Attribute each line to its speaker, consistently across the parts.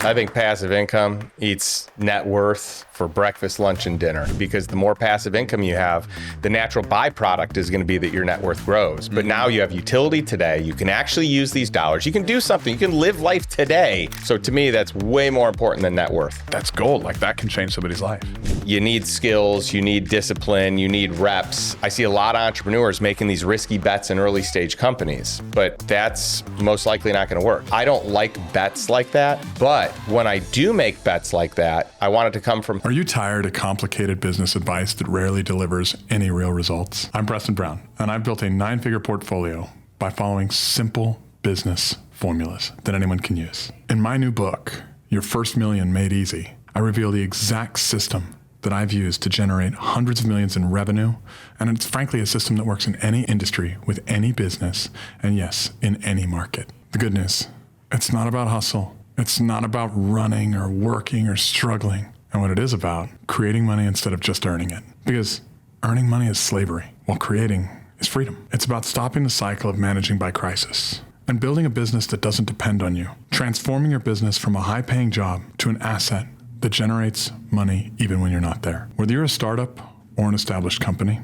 Speaker 1: I think passive income eats net worth for breakfast, lunch, and dinner, because the more passive income you have, the natural byproduct is going to be that your net worth grows. But now you have utility today. You can actually use these dollars. You can do something. You can live life today. So to me, that's way more important than net worth.
Speaker 2: That's gold. Like, that can change somebody's life.
Speaker 1: You need skills, you need discipline, you need reps. I see a lot of entrepreneurs making these risky bets in early stage companies, but that's most likely not going to work. I don't like bets like that, but when I do make bets like that, I want it to come from...
Speaker 3: Are you tired of complicated business advice that rarely delivers any real results? I'm Preston Brown, and I've built a 9-figure portfolio by following simple business formulas that anyone can use. In my new book, Your First Million Made Easy, I reveal the exact system that I've used to generate hundreds of millions in revenue. And it's frankly a system that works in any industry, with any business, and yes, in any market. The good news, it's not about hustle. It's not about running or working or struggling. And what it is about, creating money instead of just earning it. Because earning money is slavery, while creating is freedom. It's about stopping the cycle of managing by crisis and building a business that doesn't depend on you. Transforming your business from a high-paying job to an asset that generates money even when you're not there. Whether you're a startup or an established company,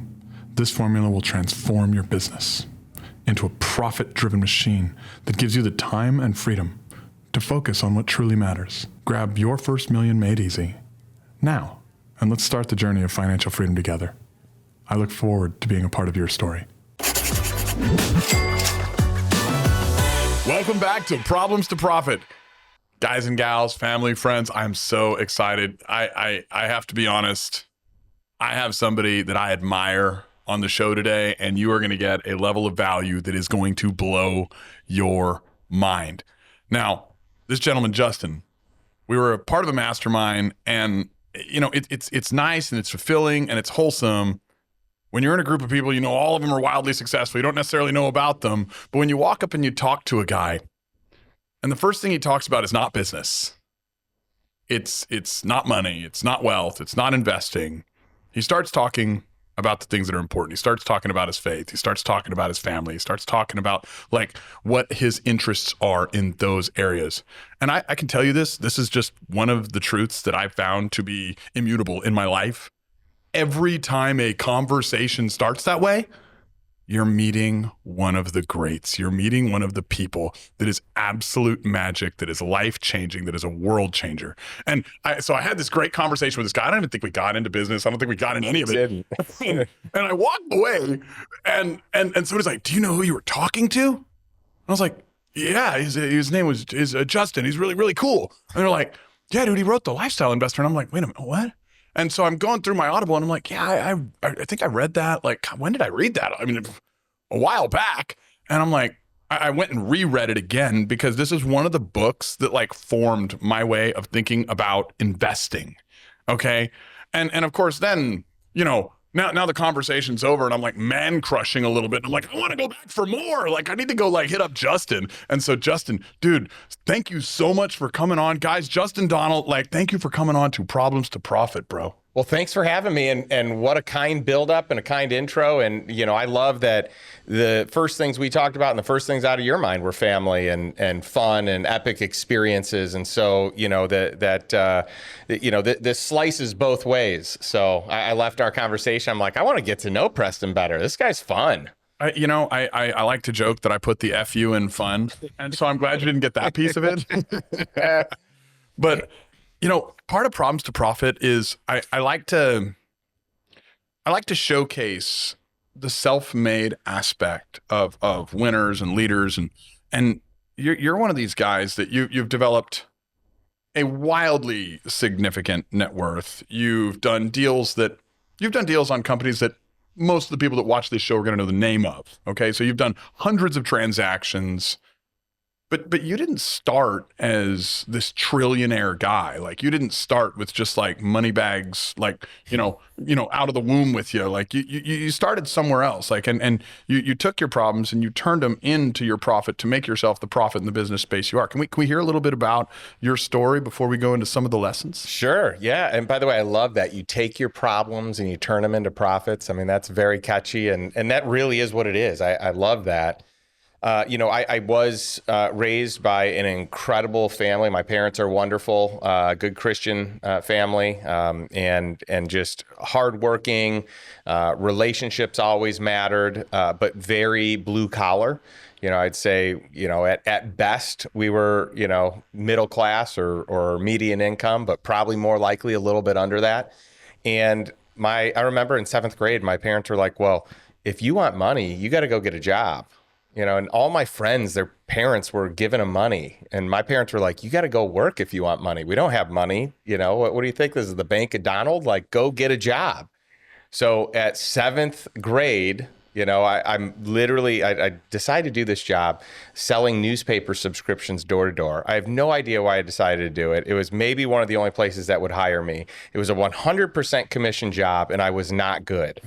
Speaker 3: this formula will transform your business into a profit-driven machine that gives you the time and freedom to focus on what truly matters. Grab Your First Million Made Easy now, and let's start the journey of financial freedom together. I look forward to being a part of your story.
Speaker 2: Welcome back to Problems to Profit. Guys and gals, family, friends, I'm so excited. I have to be honest. I have somebody that I admire on the show today, and you are going to get a level of value that is going to blow your mind. Now, this gentleman, Justin, we were a part of a mastermind, and you know, it's nice and it's fulfilling and it's wholesome. When you're in a group of people, you know, all of them are wildly successful. You don't necessarily know about them, but when you walk up and you talk to a guy, and the first thing he talks about is not business. It's not money. It's not wealth. It's not investing. He starts talking about the things that are important. He starts talking about his faith. He starts talking about his family. He starts talking about like what his interests are in those areas. And I can tell you this is just one of the truths that I found to be immutable in my life. Every time a conversation starts that way, you're meeting one of the greats. You're meeting one of the people that is absolute magic, that is life-changing, that is a world changer. And so I had this great conversation with this guy. I don't even think we got into business. I don't think we got into any of it. And I walked away, and somebody's like, "Do you know who you were talking to?" And I was like, "Yeah, his name is Justin. He's really, really cool." And they're like, "Yeah, dude, he wrote The Lifestyle Investor." And I'm like, "Wait a minute, what?" And so I'm going through my Audible, and I'm like, yeah, I think I read that. Like, when did I read that? I mean, a while back. And I'm like, I went and reread it again, because this is one of the books that like formed my way of thinking about investing. Okay. And of course, then, you know, now the conversation's over, and I'm like man crushing a little bit. And I'm like, I want to go back for more. Like, I need to go like hit up Justin. And so Justin, dude, thank you so much for coming on. Guys, Justin Donald, like, thank you for coming on to Problems to Profit, bro.
Speaker 1: Well, thanks for having me, and what a kind build-up and a kind intro. And, you know, I love that the first things we talked about and the first things out of your mind were family and fun and epic experiences. And so, you know, this slices both ways. So I left our conversation. I'm like, I want to get to know Preston better. This guy's fun.
Speaker 2: I like to joke that I put the FU in fun. And so I'm glad you didn't get that piece of it. But you know, part of Problems to Profit is I like to showcase the self-made aspect of winners and leaders, and you're one of these guys that you've developed a wildly significant net worth. You've done deals on companies that most of the people that watch this show are going to know the name of. Okay, so you've done hundreds of transactions. But you didn't start as this trillionaire guy. Like, you didn't start with just like money bags, like, you know, out of the womb with you. Like you started somewhere else. Like, and you took your problems and you turned them into your profit to make yourself the profit in the business space you are. Can we hear a little bit about your story before we go into some of the lessons?
Speaker 1: Sure. Yeah. And by the way, I love that you take your problems and you turn them into profits. I mean, that's very catchy, and that really is what it is. I love that. I was raised by an incredible family. My parents are wonderful, good Christian family, and just hardworking. Relationships always mattered, but very blue collar. I'd say, at best we were, middle class or median income, but probably more likely a little bit under that. And I remember in seventh grade, my parents were like, well, if you want money, you got to go get a job. And all my friends, their parents were giving them money. And my parents were like, you got to go work if you want money. We don't have money. What do you think? This is the Bank of Donald? Like, go get a job. So at seventh grade, I decided to do this job selling newspaper subscriptions door to door. I have no idea why I decided to do it. It was maybe one of the only places that would hire me. It was a 100% commission job, and I was not good.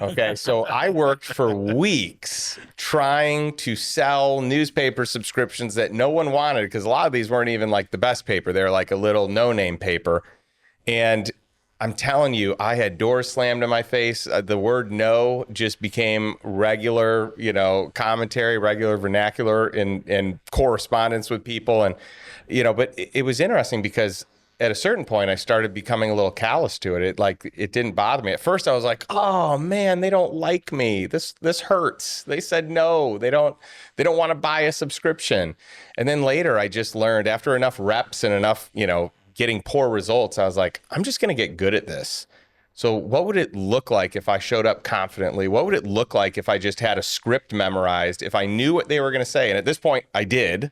Speaker 1: Okay, so I worked for weeks trying to sell newspaper subscriptions that no one wanted, because a lot of these weren't even like the best paper. They were like a little no-name paper. And I'm telling you, I had doors slammed in my face. The word no just became regular, commentary, regular vernacular in correspondence with people. And, but it was interesting because at a certain point, I started becoming a little callous to it. It didn't bother me. At first, I was like, oh man, they don't like me. This hurts. They said no. They don't want to buy a subscription. And then later, I just learned after enough reps and enough, getting poor results, I was like, I'm just going to get good at this. So what would it look like if I showed up confidently? What would it look like if I just had a script memorized, if I knew what they were going to say? And at this point I did,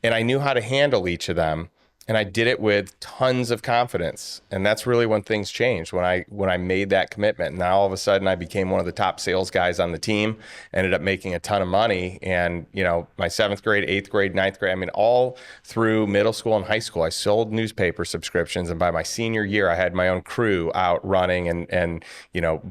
Speaker 1: and I knew how to handle each of them. And I did it with tons of confidence. And that's really when things changed, when I made that commitment. And now all of a sudden I became one of the top sales guys on the team, ended up making a ton of money. And, my seventh grade, eighth grade, ninth grade, all through middle school and high school, I sold newspaper subscriptions. And by my senior year, I had my own crew out running and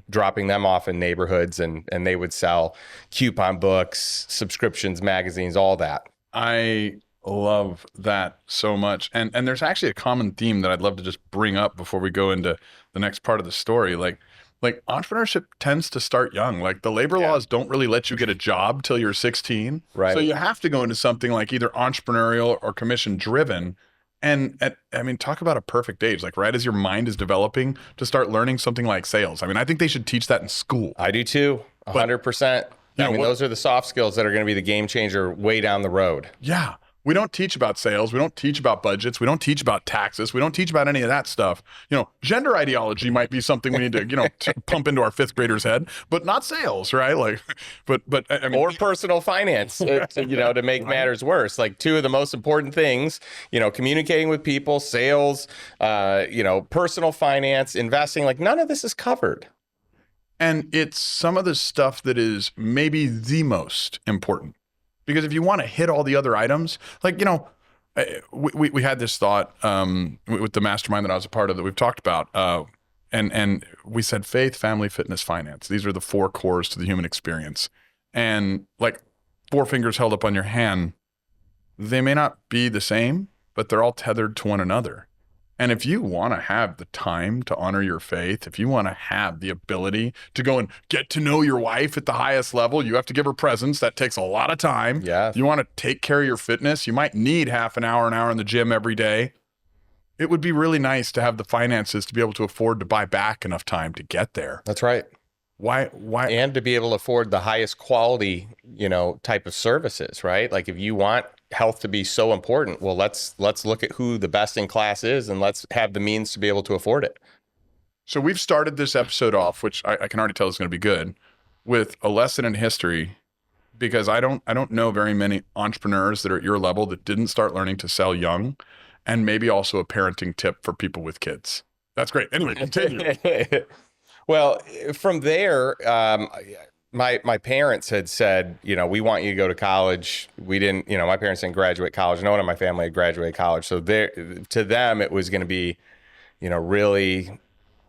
Speaker 1: dropping them off in neighborhoods, and they would sell coupon books, subscriptions, magazines, all that.
Speaker 2: I love that so much. And there's actually a common theme that I'd love to just bring up before we go into the next part of the story. Like entrepreneurship tends to start young. Like the labor laws don't really let you get a job till you're 16.
Speaker 1: Right.
Speaker 2: So you have to go into something like either entrepreneurial or commission driven. And talk about a perfect age, like right as your mind is developing to start learning something like sales. I think they should teach that in school.
Speaker 1: I do too, 100%. Those are the soft skills that are going to be the game changer way down the road.
Speaker 2: Yeah. We don't teach about sales. We don't teach about budgets. We don't teach about taxes. We don't teach about any of that stuff. Gender ideology might be something we need to, pump into our fifth grader's head, but not sales, right?
Speaker 1: Or personal finance, to make matters worse. Like two of the most important things, communicating with people, sales, personal finance, investing, like none of this is covered.
Speaker 2: And it's some of the stuff that is maybe the most important. Because if you want to hit all the other items, we had this thought with the mastermind that I was a part of that we've talked about. And we said faith, family, fitness, finance. These are the four cores to the human experience. And like four fingers held up on your hand, they may not be the same, but they're all tethered to one another. And if you want to have the time to honor your faith, if you want to have the ability to go and get to know your wife at the highest level, you have to give her presents. That takes a lot of time.
Speaker 1: Yeah.
Speaker 2: You want to take care of your fitness. You might need half an hour in the gym every day. It would be really nice to have the finances to be able to afford to buy back enough time to get there.
Speaker 1: That's right.
Speaker 2: Why?
Speaker 1: And to be able to afford the highest quality, type of services, right? Like if you want health to be so important, well, let's look at who the best in class is, and let's have the means to be able to afford it.
Speaker 2: So we've started this episode off, which I can already tell is going to be good, with a lesson in history, because I don't know very many entrepreneurs that are at your level that didn't start learning to sell young, and maybe also a parenting tip for people with kids. That's great. Anyway, continue.
Speaker 1: Well, from there, my parents had said, we want you to go to college. We didn't, my parents didn't graduate college. No one in my family had graduated college. So to them, it was going to be, really,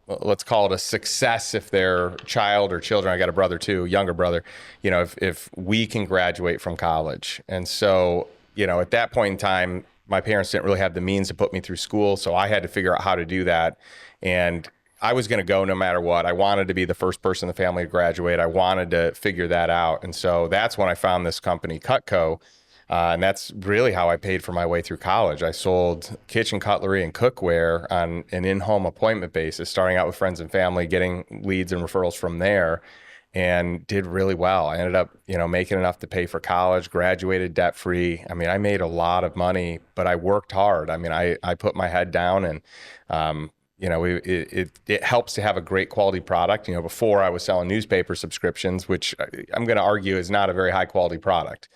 Speaker 1: let's call it a success if their child or children, I got a brother too, younger brother, if we can graduate from college. And so, at that point in time, my parents didn't really have the means to put me through school. So I had to figure out how to do that. And I was going to go no matter what. I wanted to be the first person in the family to graduate. I wanted to figure that out. And so that's when I found this company, Cutco. And that's really how I paid for my way through college. I sold kitchen cutlery and cookware on an in-home appointment basis, starting out with friends and family, getting leads and referrals from there, and did really well. I ended up, making enough to pay for college, graduated debt-free. I mean, I made a lot of money, but I worked hard. I mean, I put my head down, and it helps to have a great quality product. Before I was selling newspaper subscriptions, which I'm going to argue is not a very high quality product.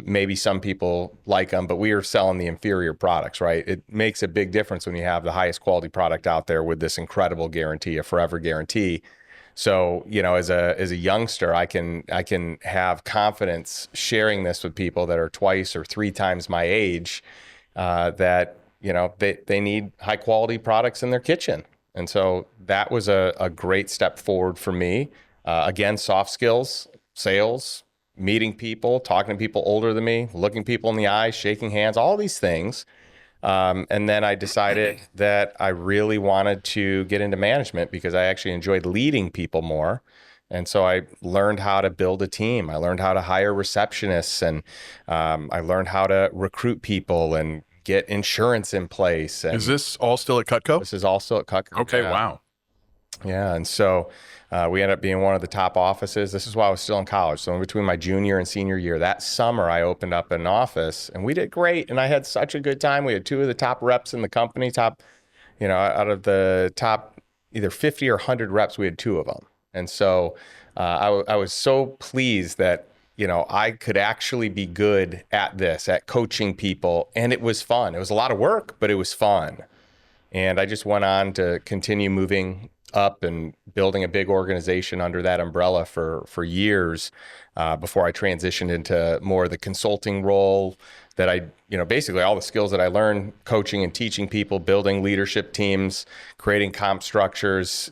Speaker 1: Maybe some people like them, but we are selling the inferior products, right? It makes a big difference when you have the highest quality product out there with this incredible guarantee, a forever guarantee. So, as a youngster, I can have confidence sharing this with people that are twice or three times my age, that, they need high quality products in their kitchen. And so that was a great step forward for me. Again, soft skills, sales, meeting people, talking to people older than me, looking people in the eyes, shaking hands, all these things. And then I decided that I really wanted to get into management because I actually enjoyed leading people more. And so I learned how to build a team. I learned how to hire receptionists, and I learned how to recruit people and get insurance in place. And
Speaker 2: is this all still at Cutco?
Speaker 1: this is also at Cutco.
Speaker 2: Okay,
Speaker 1: yeah.
Speaker 2: wow.
Speaker 1: Yeah, and so we ended up being one of the top offices. This is while I was still in college. So in between my junior and senior year, that summer I opened up an office, and we did great. And I had such a good time. We had two of the top reps in the company, out of the top either 50 or 100 reps, we had two of them. And so I was so pleased that, I could actually be good at this, at coaching people. And it was fun. It was a lot of work, but it was fun. And I just went on to continue moving up and building a big organization under that umbrella for years, before I transitioned into more of the consulting role that I, basically all the skills that I learned coaching and teaching people, building leadership teams, creating comp structures,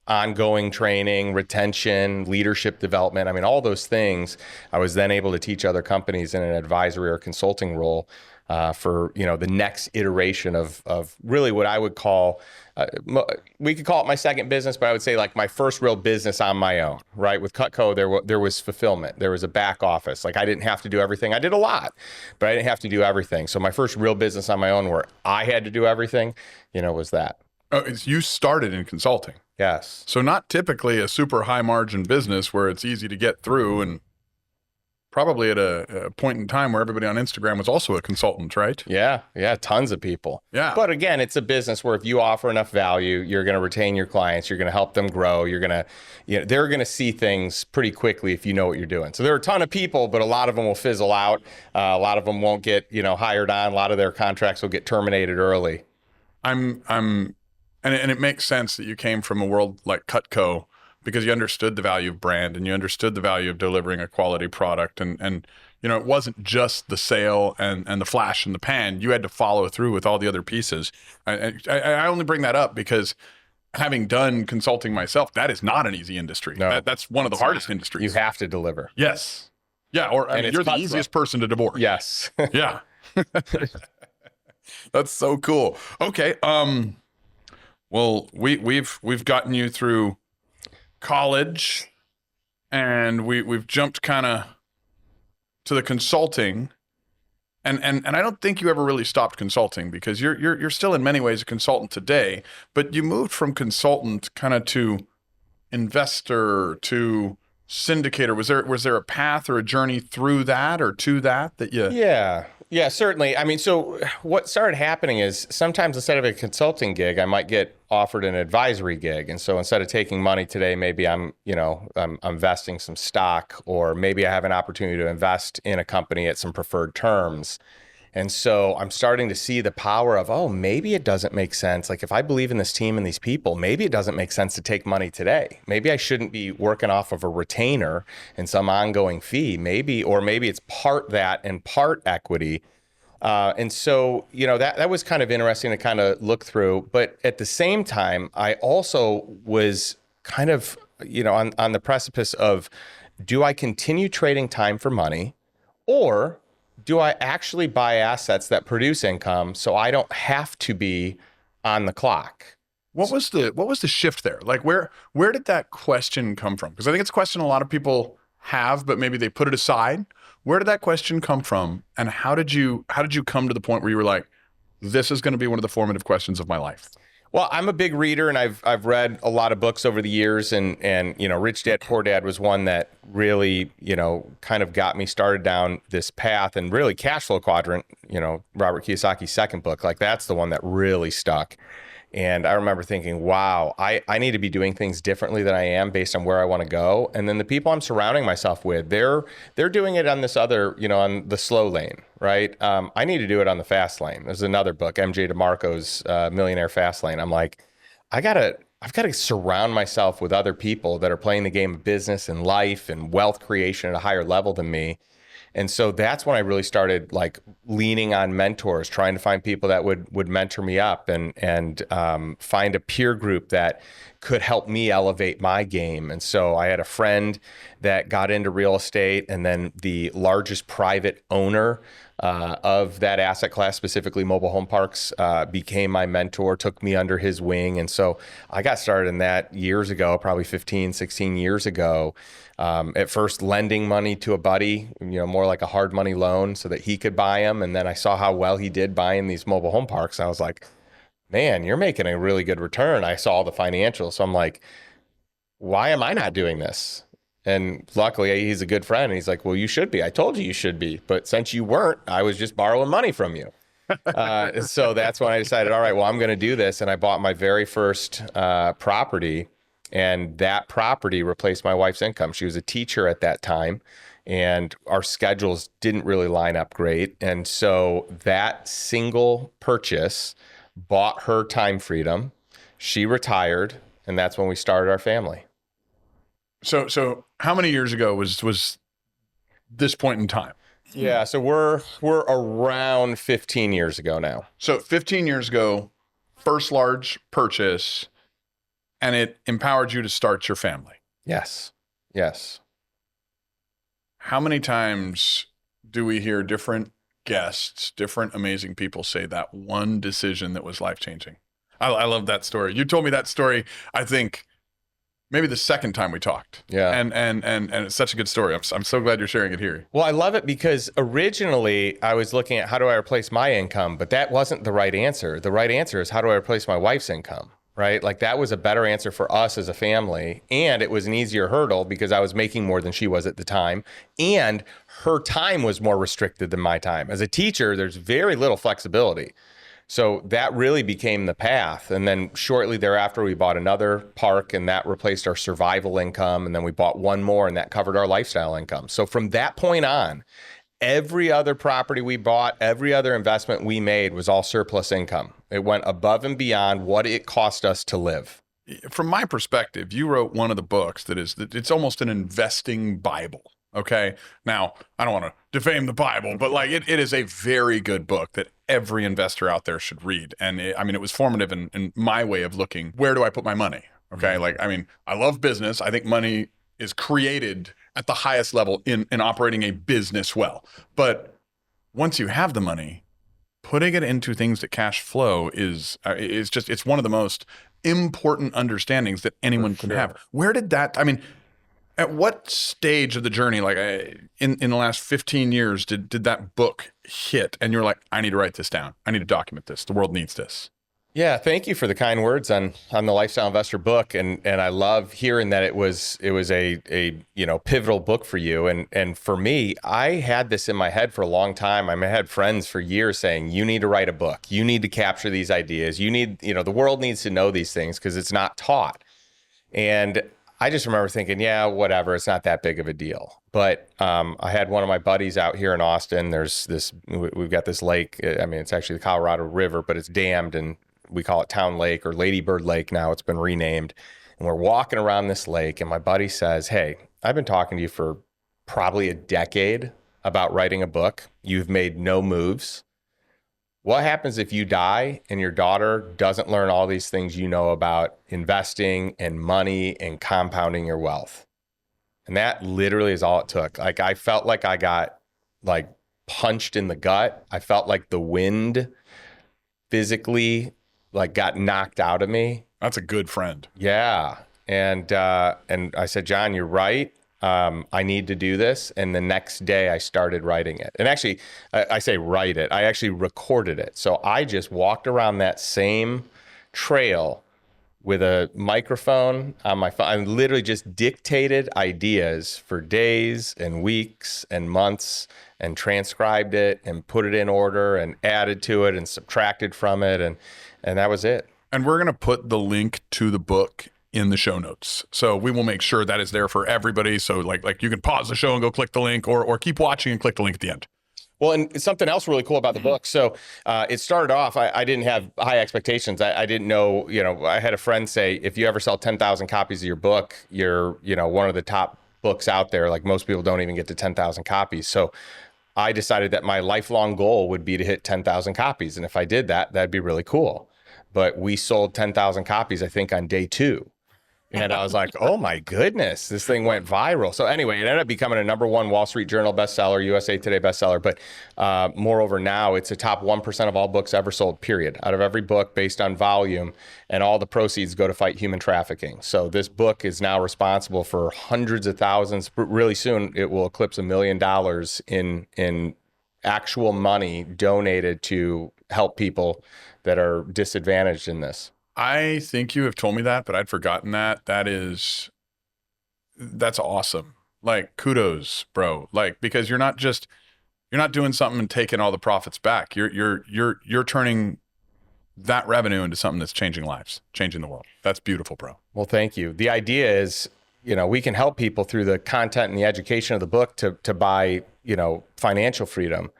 Speaker 1: ongoing training, retention, leadership development. I mean, all those things I was then able to teach other companies in an advisory or consulting role, for, the next iteration of really what I would call, we could call it my second business, but I would say like my first real business on my own, right? With Cutco, there was fulfillment. There was a back office. Like I didn't have to do everything. I did a lot, but I didn't have to do everything. So my first real business on my own where I had to do everything, was that.
Speaker 2: Oh, you started in consulting.
Speaker 1: Yes.
Speaker 2: So not typically a super high margin business where it's easy to get through, and probably at a point in time where everybody on Instagram was also a consultant, right?
Speaker 1: Yeah. Tons of people.
Speaker 2: Yeah.
Speaker 1: But again, it's a business where if you offer enough value, you're going to retain your clients. You're going to help them grow. You're going to, they're going to see things pretty quickly if you know what you're doing. So there are a ton of people, but a lot of them will fizzle out. A lot of them won't get, hired on. A lot of their contracts will get terminated early.
Speaker 2: And it makes sense that you came from a world like Cutco because you understood the value of brand and you understood the value of delivering a quality product. And it wasn't just the sale and the flash in the pan. You had to follow through with all the other pieces. I only bring that up because having done consulting myself, that is not an easy industry.
Speaker 1: No,
Speaker 2: that's one of the hardest industries.
Speaker 1: You have to deliver.
Speaker 2: Yes. Yeah. Or you're the easiest person to divorce.
Speaker 1: Yes.
Speaker 2: Yeah. That's so cool. Okay. Well, we've gotten you through college, and we've jumped kind of to the consulting, and I don't think you ever really stopped consulting because you're still in many ways a consultant today, but you moved from consultant kind of to investor to syndicator. Was there a path or a journey through that or to that you?
Speaker 1: Yeah, certainly. I mean, so what started happening is sometimes instead of a consulting gig, I might get offered an advisory gig. And so instead of taking money today, maybe I'm investing some stock, or maybe I have an opportunity to invest in a company at some preferred terms. And so I'm starting to see the power of, maybe it doesn't make sense. Like if I believe in this team and these people, maybe it doesn't make sense to take money today. Maybe I shouldn't be working off of a retainer and some ongoing fee, maybe it's part that and part equity. And so, that was kind of interesting to kind of look through. But at the same time, I also was kind of, on the precipice of, do I continue trading time for money, or do I actually buy assets that produce income so I don't have to be on the clock?
Speaker 2: What was the shift there? Like where did that question come from? Because I think it's a question a lot of people have, but maybe they put it aside. Where did that question come from? And how did you come to the point where you were like, this is going to be one of the formative questions of my life?
Speaker 1: Well, I'm a big reader, and I've read a lot of books over the years, and Rich Dad Poor Dad was one that really kind of got me started down this path, and really Cash Flow Quadrant, Robert Kiyosaki's second book, like that's the one that really stuck. And I remember thinking, wow, I need to be doing things differently than I am based on where I want to go. And then the people I'm surrounding myself with, they're doing it on this other, on the slow lane, right? I need to do it on the fast lane. There's another book, MJ DeMarco's Millionaire Fast Lane. I'm like, I've got to surround myself with other people that are playing the game of business and life and wealth creation at a higher level than me. And so that's when I really started like leaning on mentors, trying to find people that would mentor me up and find a peer group that could help me elevate my game. And so I had a friend that got into real estate, and then the largest private owner of that asset class, specifically mobile home parks, became my mentor, took me under his wing. And so I got started in that years ago, probably 15, 16 years ago. At first lending money to a buddy, more like a hard money loan so that he could buy them. And then I saw how well he did buying these mobile home parks. And I was like, man, you're making a really good return. I saw the financials. So I'm like, why am I not doing this? And luckily he's a good friend. And he's like, well, you should be. I told you should be. But since you weren't, I was just borrowing money from you. So that's when I decided, all right, well, I'm going to do this. And I bought my very first property. And that property replaced my wife's income. She was a teacher at that time, and our schedules didn't really line up great. And so that single purchase bought her time freedom. She retired, and that's when we started our family.
Speaker 2: So how many years ago was this point in time?
Speaker 1: Yeah, so we're around 15 years ago now.
Speaker 2: So 15 years ago, first large purchase, and it empowered you to start your family.
Speaker 1: Yes.
Speaker 2: How many times do we hear different guests, different amazing people say that one decision that was life-changing? I love that story. You told me that story, I think, maybe the second time we talked.
Speaker 1: Yeah.
Speaker 2: And it's such a good story. I'm so glad you're sharing it here.
Speaker 1: Well, I love it because originally I was looking at how do I replace my income, but that wasn't the right answer. The right answer is how do I replace my wife's income? Right? Like that was a better answer for us as a family. And it was an easier hurdle because I was making more than she was at the time. And her time was more restricted than my time. As a teacher, there's very little flexibility. So that really became the path. And then shortly thereafter, we bought another park, and that replaced our survival income. And then we bought one more, and that covered our lifestyle income. So from that point on, every other property we bought, every other investment we made was all surplus income. It went above and beyond what it cost us to live.
Speaker 2: From my perspective, you wrote one of the books it's almost an investing Bible. Okay. Now, I don't want to defame the Bible, but like it is a very good book that every investor out there should read. And it was formative in my way of looking, where do I put my money? Okay. I love business. I think money is created at the highest level in operating a business well. But once you have the money, putting it into things that cash flow is it's one of the most important understandings that anyone can have. Where did that, at what stage of the journey, like in the last 15 years, did that book hit and you're like, I need to write this down. I need to document this. The world needs this.
Speaker 1: Yeah, thank you for the kind words on the Lifestyle Investor book, and I love hearing that it was a pivotal book for you, and for me, I had this in my head for a long time. I had friends for years saying, you need to write a book, you need to capture these ideas, you need, the world needs to know these things because it's not taught. And I just remember thinking, yeah, whatever, it's not that big of a deal. But I had one of my buddies out here in Austin. We've got this lake. It's actually the Colorado River, but it's dammed, and we call it Town Lake or Lady Bird Lake now. It's been renamed. And we're walking around this lake, and my buddy says, hey, I've been talking to you for probably a decade about writing a book. You've made no moves. What happens if you die and your daughter doesn't learn all these things you know about investing and money and compounding your wealth? And that literally is all it took. Like, I felt like I got punched in the gut. I felt like the wind physically got knocked out of me.
Speaker 2: That's a good friend.
Speaker 1: Yeah. And I said, John, you're right. I need to do this. And the next day I started writing it. And actually, I say write it, I actually recorded it. So I just walked around that same trail with a microphone on my phone. I literally just dictated ideas for days and weeks and months and transcribed it and put it in order and added to it and subtracted from it. And that was it.
Speaker 2: And we're going to put the link to the book in the show notes. So we will make sure that is there for everybody. So like you can pause the show and go click the link, or keep watching and click the link at the end.
Speaker 1: Well, and something else really cool about the book. So it started off, I didn't have high expectations. I didn't know, I had a friend say, if you ever sell 10,000 copies of your book, you're, one of the top books out there. Like most people don't even get to 10,000 copies. So I decided that my lifelong goal would be to hit 10,000 copies. And if I did that, that'd be really cool. But we sold 10,000 copies, I think, on day 2. And I was like, oh my goodness, this thing went viral. So anyway, it ended up becoming a #1 Wall Street Journal bestseller, USA Today bestseller. But moreover, now it's a top 1% of all books ever sold, period. Out of every book based on volume, and all the proceeds go to fight human trafficking. So this book is now responsible for hundreds of thousands. Really soon, it will eclipse $1 million in actual money donated to help people that are disadvantaged in this.
Speaker 2: I think you have told me that, but I'd forgotten that. That's awesome. Like, kudos, bro. Like, because you're not doing something and taking all the profits back. You're turning that revenue into something that's changing lives, changing the world. That's beautiful, bro.
Speaker 1: Well, thank you. The idea is, we can help people through the content and the education of the book to buy, financial freedom,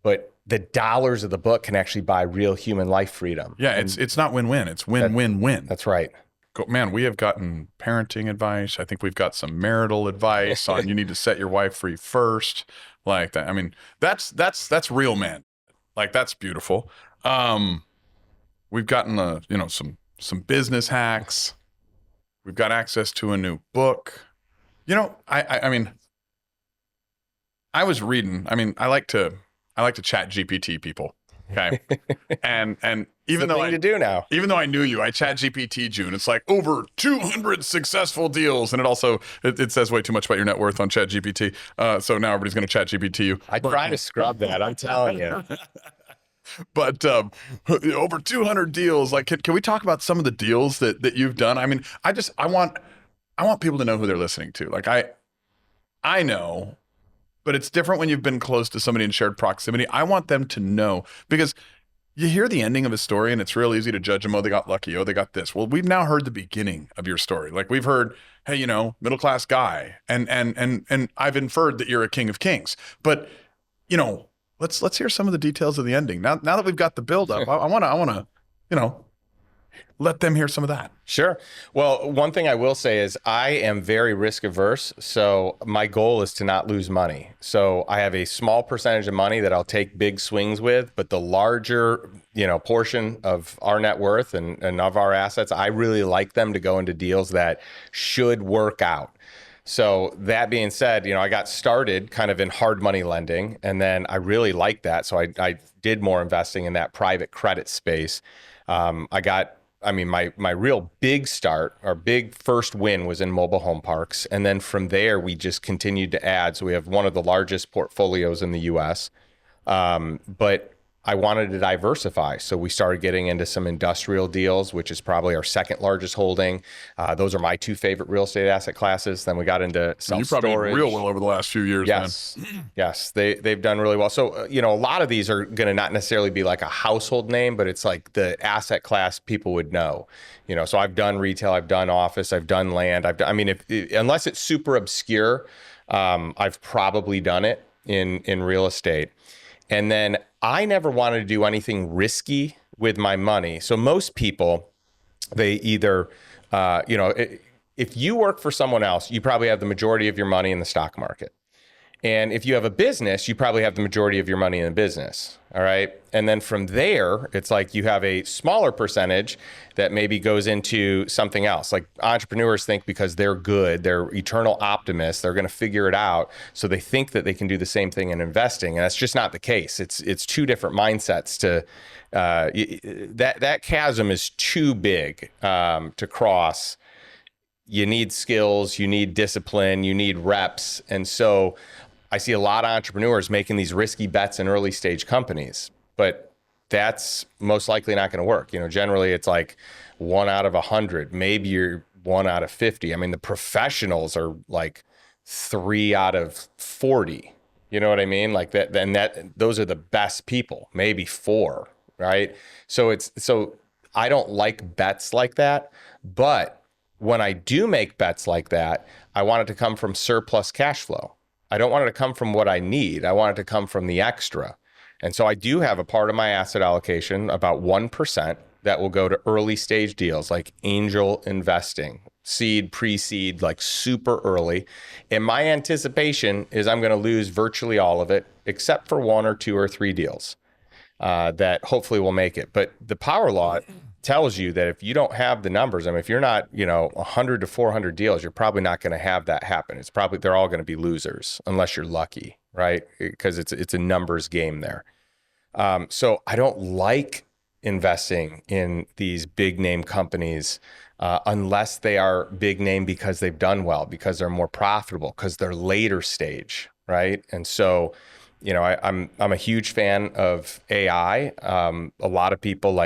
Speaker 1: but the dollars of the book can actually buy real human life freedom.
Speaker 2: Yeah, it's not win-win. It's win-win-win.
Speaker 1: That's right.
Speaker 2: Man, we have gotten parenting advice. I think we've got some marital advice on you need to set your wife free first. Like that. I mean, that's real, man. Like, that's beautiful. We've gotten some business hacks. We've got access to a new book. I mean, I was reading. I mean, I like to chat GPT people. Okay. And even though I knew you, I chat GPT June. It's like over 200 successful deals. And it also, it says way too much about your net worth on chat GPT. So now everybody's going to chat GPT you.
Speaker 1: I try to scrub that. I'm telling you.
Speaker 2: But over 200 deals. Like, can we talk about some of the deals that you've done? I mean, I want people to know who they're listening to. Like, I know, but it's different when you've been close to somebody in shared proximity. I want them to know, because you hear the ending of a story and it's real easy to judge them. Oh, they got lucky. Oh, they got this. Well, we've now heard the beginning of your story. Like, we've heard, hey, middle-class guy. And I've inferred that you're a king of kings. But, let's hear some of the details of the ending. Now that we've got the build-up, I want to, let them hear some of that.
Speaker 1: Sure. Well, one thing I will say is I am very risk averse. So my goal is to not lose money. So I have a small percentage of money that I'll take big swings with, but the larger, portion of our net worth and of our assets, I really like them to go into deals that should work out. So that being said, I got started kind of in hard money lending, and then I really liked that. So I did more investing in that private credit space. My real big start, our big first win was in mobile home parks. And then from there, we just continued to add. So we have one of the largest portfolios in the US. But I wanted to diversify. So we started getting into some industrial deals, which is probably our second largest holding. Those are my 2 favorite real estate asset classes. Then we got into self-storage.
Speaker 2: You probably did real well over the last few years,
Speaker 1: yes.
Speaker 2: man.
Speaker 1: Yes, they've done really well. So, a lot of these are going to not necessarily be like a household name, but it's like the asset class people would know. So I've done retail, I've done office, I've done land. Unless it's super obscure, I've probably done it in real estate. And then I never wanted to do anything risky with my money. So most people, they either, if you work for someone else, you probably have the majority of your money in the stock market. And if you have a business, you probably have the majority of your money in the business. All right. And then from there, it's like you have a smaller percentage that maybe goes into something else. Like entrepreneurs think because they're good, they're eternal optimists, they're going to figure it out. So they think that they can do the same thing in investing. And that's just not the case. It's 2 different mindsets That chasm is too big to cross. You need skills, you need discipline, you need reps. And so I see a lot of entrepreneurs making these risky bets in early stage companies, but that's most likely not going to work. Generally it's like 1 out of 100, maybe you're 1 out of 50. I mean, the professionals are like 3 out of 40. You know what I mean? Like that, then those are the best people, maybe 4, right? So I don't like bets like that, but when I do make bets like that, I want it to come from surplus cash flow. I don't want it to come from what I need. I want it to come from the extra. And so I do have a part of my asset allocation, about 1%, that will go to early stage deals like angel investing, seed, pre-seed, like super early. And my anticipation is I'm going to lose virtually all of it, except for 1 or 2 or 3 deals that hopefully will make it. But the power law tells you that if you don't have the numbers, I mean, if you're not, 100 to 400 deals, you're probably not going to have that happen. They're all going to be losers unless you're lucky, right? Because it's a numbers game there. So I don't like investing in these big name companies unless they are big name because they've done well, because they're more profitable, because they're later stage, right? And so, I'm a huge fan of AI. A lot of people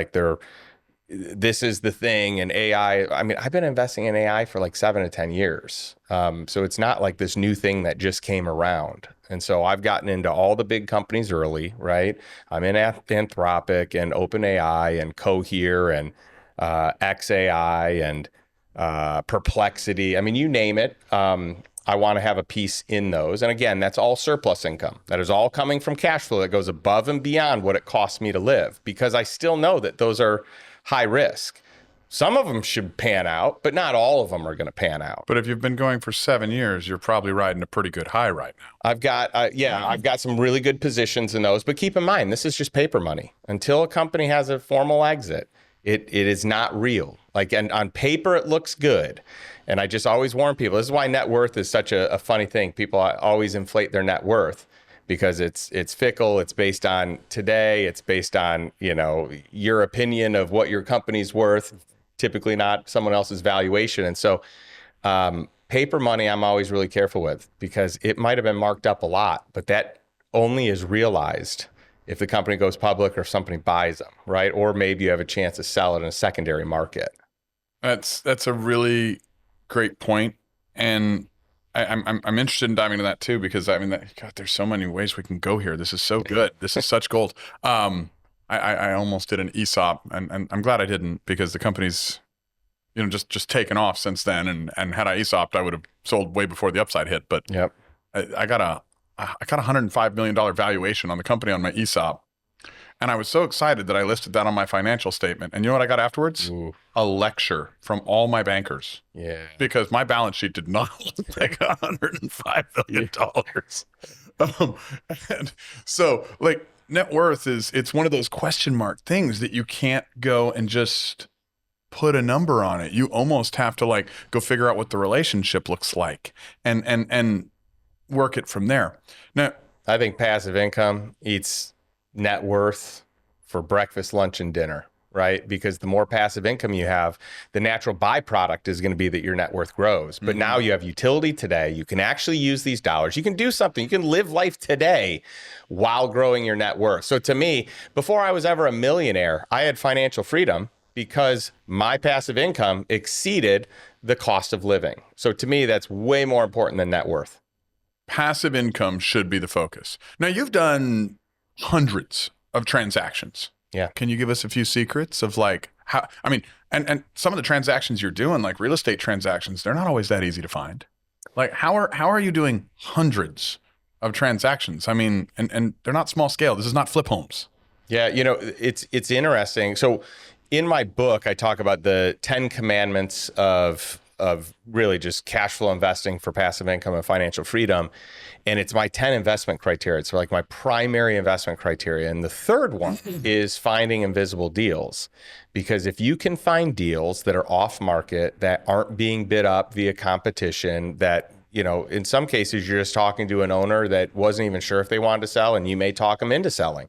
Speaker 1: this is the thing, and AI. I mean, I've been investing in AI for like 7 to 10 years. So it's not like this new thing that just came around. And so I've gotten into all the big companies early, right? I'm in Anthropic and OpenAI and Cohere and XAI and Perplexity. I mean, you name it. I want to have a piece in those. And again, that's all surplus income. That is all coming from cash flow that goes above and beyond what it costs me to live, because I still know that those are high risk. Some of them should pan out, but not all of them are going to pan out.
Speaker 2: But if you've been going for 7 years, you're probably riding a pretty good high right now.
Speaker 1: I've got some really good positions in those, but keep in mind, this is just paper money. Until a company has a formal exit, it is not real. And on paper, it looks good. And I just always warn people, this is why net worth is such a funny thing. People always inflate their net worth because it's fickle. It's based on today. It's based on, your opinion of what your company's worth, typically not someone else's valuation. And so paper money, I'm always really careful with, because it might have been marked up a lot, but that only is realized if the company goes public or if somebody buys them, right? Or maybe you have a chance to sell it in a secondary market.
Speaker 2: That's a really great point. And I'm interested in diving into that too, because there's so many ways we can go here. This is so good. This is such gold. I almost did an ESOP, and I'm glad I didn't, because the company's, just taken off since then. And had I ESOP'd, I would have sold way before the upside hit. But
Speaker 1: yep.
Speaker 2: I got a $105 million valuation on the company on my ESOP. And I was so excited that I listed that on my financial statement. And you know what I got afterwards?
Speaker 1: Ooh.
Speaker 2: A lecture from all my bankers.
Speaker 1: Yeah.
Speaker 2: Because my balance sheet did not look like $105 million. And so net worth it's one of those question mark things that you can't go and just put a number on it. You almost have to go figure out what the relationship looks like and work it from there. Now,
Speaker 1: I think passive income eats net worth for breakfast, lunch, and dinner, right? Because the more passive income you have, the natural byproduct is going to be that your net worth grows. But now you have utility today. You can actually use these dollars. You can do something. You can live life today while growing your net worth. So to me, before I was ever a millionaire, I had financial freedom because my passive income exceeded the cost of living. So to me, that's way more important than net worth.
Speaker 2: Passive income should be the focus. Now, you've done hundreds of transactions.
Speaker 1: Yeah.
Speaker 2: Can you give us a few secrets of how, and some of the transactions you're doing, like real estate transactions, they're not always that easy to find. How are you doing hundreds of transactions? And they're not small scale. This is not flip homes.
Speaker 1: Yeah. It's interesting. So in my book, I talk about the 10 commandments of really just cash flow investing for passive income and financial freedom. And it's my 10 investment criteria. It's my primary investment criteria. And the third one is finding invisible deals. Because if you can find deals that are off market, that aren't being bid up via competition, that, in some cases, you're just talking to an owner that wasn't even sure if they wanted to sell, and you may talk them into selling.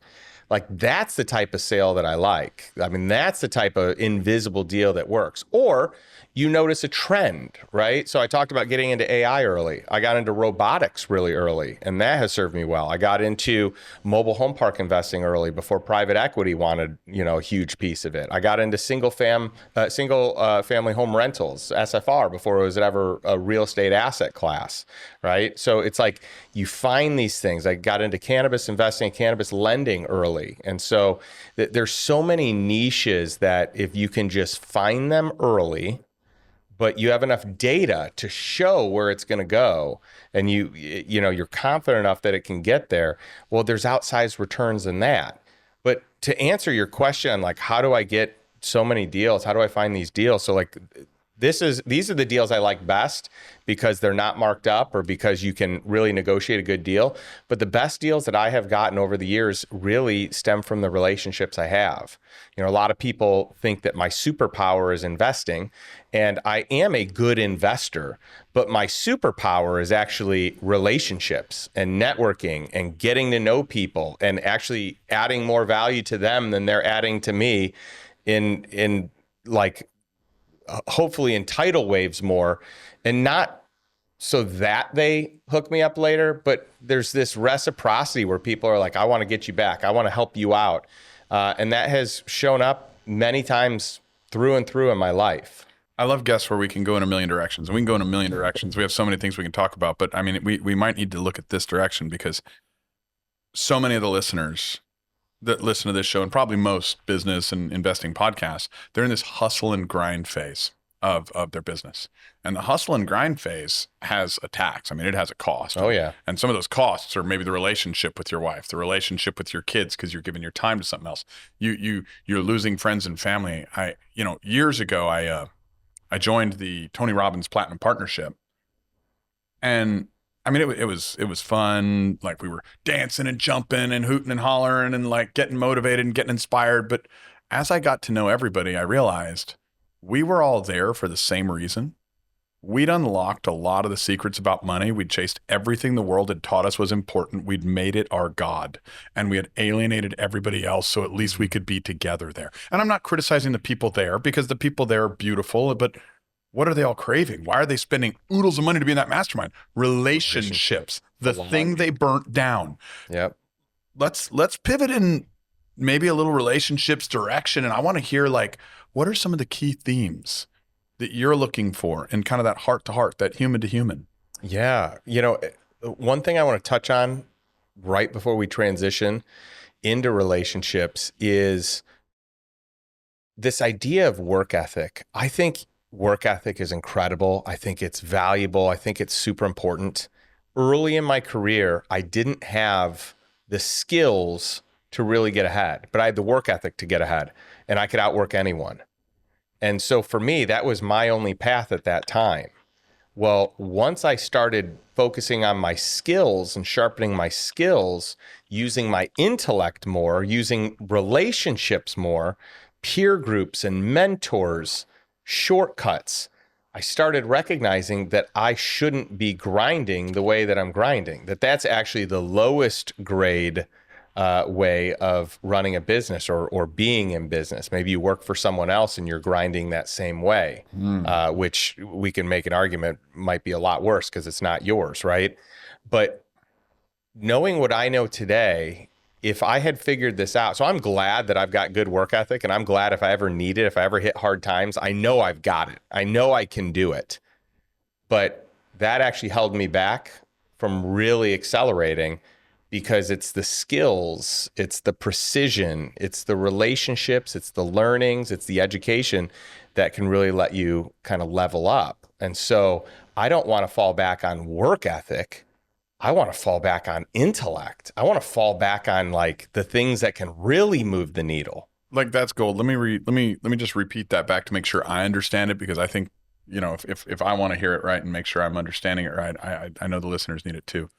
Speaker 1: Like that's the type of sale that I like. I mean, that's the type of invisible deal that works. Or you notice a trend, right? So I talked about getting into AI early. I got into robotics really early, and that has served me well. I got into mobile home park investing early before private equity wanted, a huge piece of it. I got into single family home rentals, SFR, before it was ever a real estate asset class, right? So it's like you find these things. I got into cannabis investing, cannabis lending early. And so there's so many niches that if you can just find them early, but you have enough data to show where it's going to go, and you're confident enough that it can get there, well, there's outsized returns in that. But to answer your question, like, how do I get so many deals? How do I find these deals? So like, these are the deals I like best because they're not marked up or because you can really negotiate a good deal. But the best deals that I have gotten over the years really stem from the relationships I have. A lot of people think that my superpower is investing, and I am a good investor, but my superpower is actually relationships and networking and getting to know people and actually adding more value to them than they're adding to me in like, hopefully in tidal waves more, and not so that they hook me up later, but there's this reciprocity where people are like, I want to get you back. I want to help you out. And that has shown up many times through and through in my life.
Speaker 2: I love guests where we can go in a million directions, and we can go in a million directions. We have so many things we can talk about, but I mean, we might need to look at this direction because so many of the listeners that listen to this show, and probably most business and investing podcasts, they're in this hustle and grind phase of their business. And the hustle and grind phase has a tax. I mean, it has a cost.
Speaker 1: Oh, yeah.
Speaker 2: And some of those costs are maybe the relationship with your wife, the relationship with your kids, because you're giving your time to something else. You're losing friends and family. Years ago, I joined the Tony Robbins Platinum Partnership. And I mean, it was fun. Like, we were dancing and jumping and hooting and hollering and like getting motivated and getting inspired. But as I got to know everybody, I realized we were all there for the same reason. We'd unlocked a lot of the secrets about money. We'd chased everything the world had taught us was important. We'd made it our God, and we had alienated everybody else. So at least we could be together there. And I'm not criticizing the people there, because the people there are beautiful, but what are they all craving? Why are they spending oodles of money to be in that mastermind? Relationships, the thing they burnt down.
Speaker 1: Yep.
Speaker 2: Let's pivot in maybe a little relationships direction. And I want to hear, like, what are some of the key themes that you're looking for in kind of that heart to heart, that human to human?
Speaker 1: Yeah. One thing I want to touch on right before we transition into relationships is this idea of work ethic. I think work ethic is incredible. I think it's valuable. I think it's super important. Early in my career, I didn't have the skills to really get ahead, but I had the work ethic to get ahead, and I could outwork anyone. And so for me, that was my only path at that time. Well, once I started focusing on my skills and sharpening my skills, using my intellect more, using relationships more, peer groups and mentors, shortcuts, I started recognizing that I shouldn't be grinding the way that I'm grinding, that that's actually the lowest grade way of running a business or being in business. Maybe you work for someone else and you're grinding that same way, which we can make an argument might be a lot worse because it's not yours, right? But knowing what I know today, if I had figured this out, so I'm glad that I've got good work ethic, and I'm glad if I ever need it, if I ever hit hard times, I know I've got it. I know I can do it. But that actually held me back from really accelerating, because it's the skills, it's the precision, it's the relationships, it's the learnings, it's the education that can really let you kind of level up. And so I don't want to fall back on work ethic. I want to fall back on intellect. I want to fall back on like the things that can really move the needle.
Speaker 2: Like, that's gold. Let me just repeat that back to make sure I understand it, because I think, if I want to hear it right and make sure I'm understanding it right, I know the listeners need it too.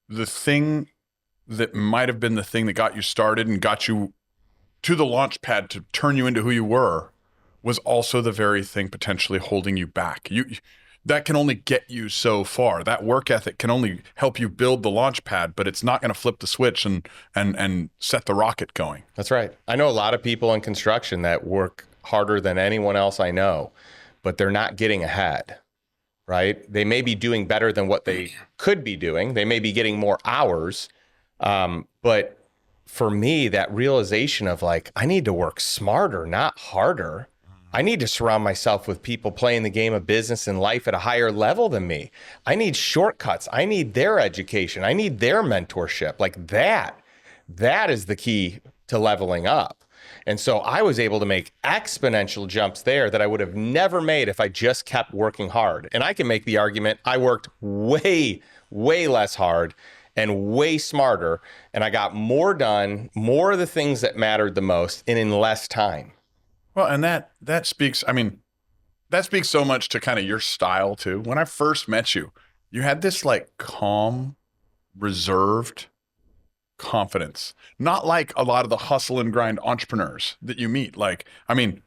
Speaker 2: The thing that might have been the thing that got you started and got you to the launch pad to turn you into who you were was also the very thing potentially holding you back. that can only get you so far. That work ethic can only help you build the launch pad, but it's not going to flip the switch and set the rocket going.
Speaker 1: That's right. I know a lot of people in construction that work harder than anyone else I know, but they're not getting ahead, right? They may be doing better than what they could be doing. They may be getting more hours. But for me, that realization of like, I need to work smarter, not harder. I need to surround myself with people playing the game of business and life at a higher level than me. I need shortcuts. I need their education. I need their mentorship. Like that is the key to leveling up. And so I was able to make exponential jumps there that I would have never made if I just kept working hard. And I can make the argument I worked way, way less hard and way smarter. And I got more done, more of the things that mattered the most, and in less time.
Speaker 2: Well, and that speaks, I mean, that speaks so much to kind of your style too. When I first met you, you had this like calm, reserved confidence, not like a lot of the hustle and grind entrepreneurs that you meet. Like, I mean,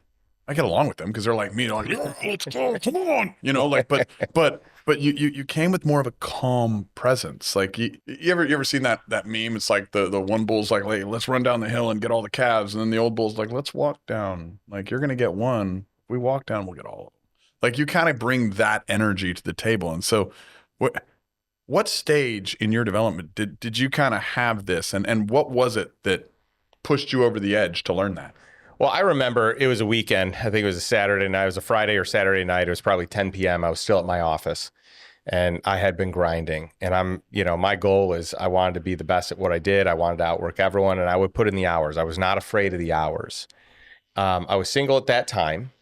Speaker 2: I get along with them because they're like me, like, yeah, let's go, come on, you know, like, but you came with more of a calm presence. Like you ever seen that meme? It's like the one bull's like, hey, let's run down the hill and get all the calves. And then the old bull's like, let's walk down. Like, you're going to get one. If we walk down, we'll get all of them. Like, you kind of bring that energy to the table. And so what stage in your development did you kind of have this? And what was it that pushed you over the edge to learn that?
Speaker 1: Well, I remember it was a weekend. I think it was a Saturday night. It was a Friday or Saturday night. It was probably 10 p.m. I was still at my office and I had been grinding. And my goal is I wanted to be the best at what I did. I wanted to outwork everyone and I would put in the hours. I was not afraid of the hours. I was single at that time.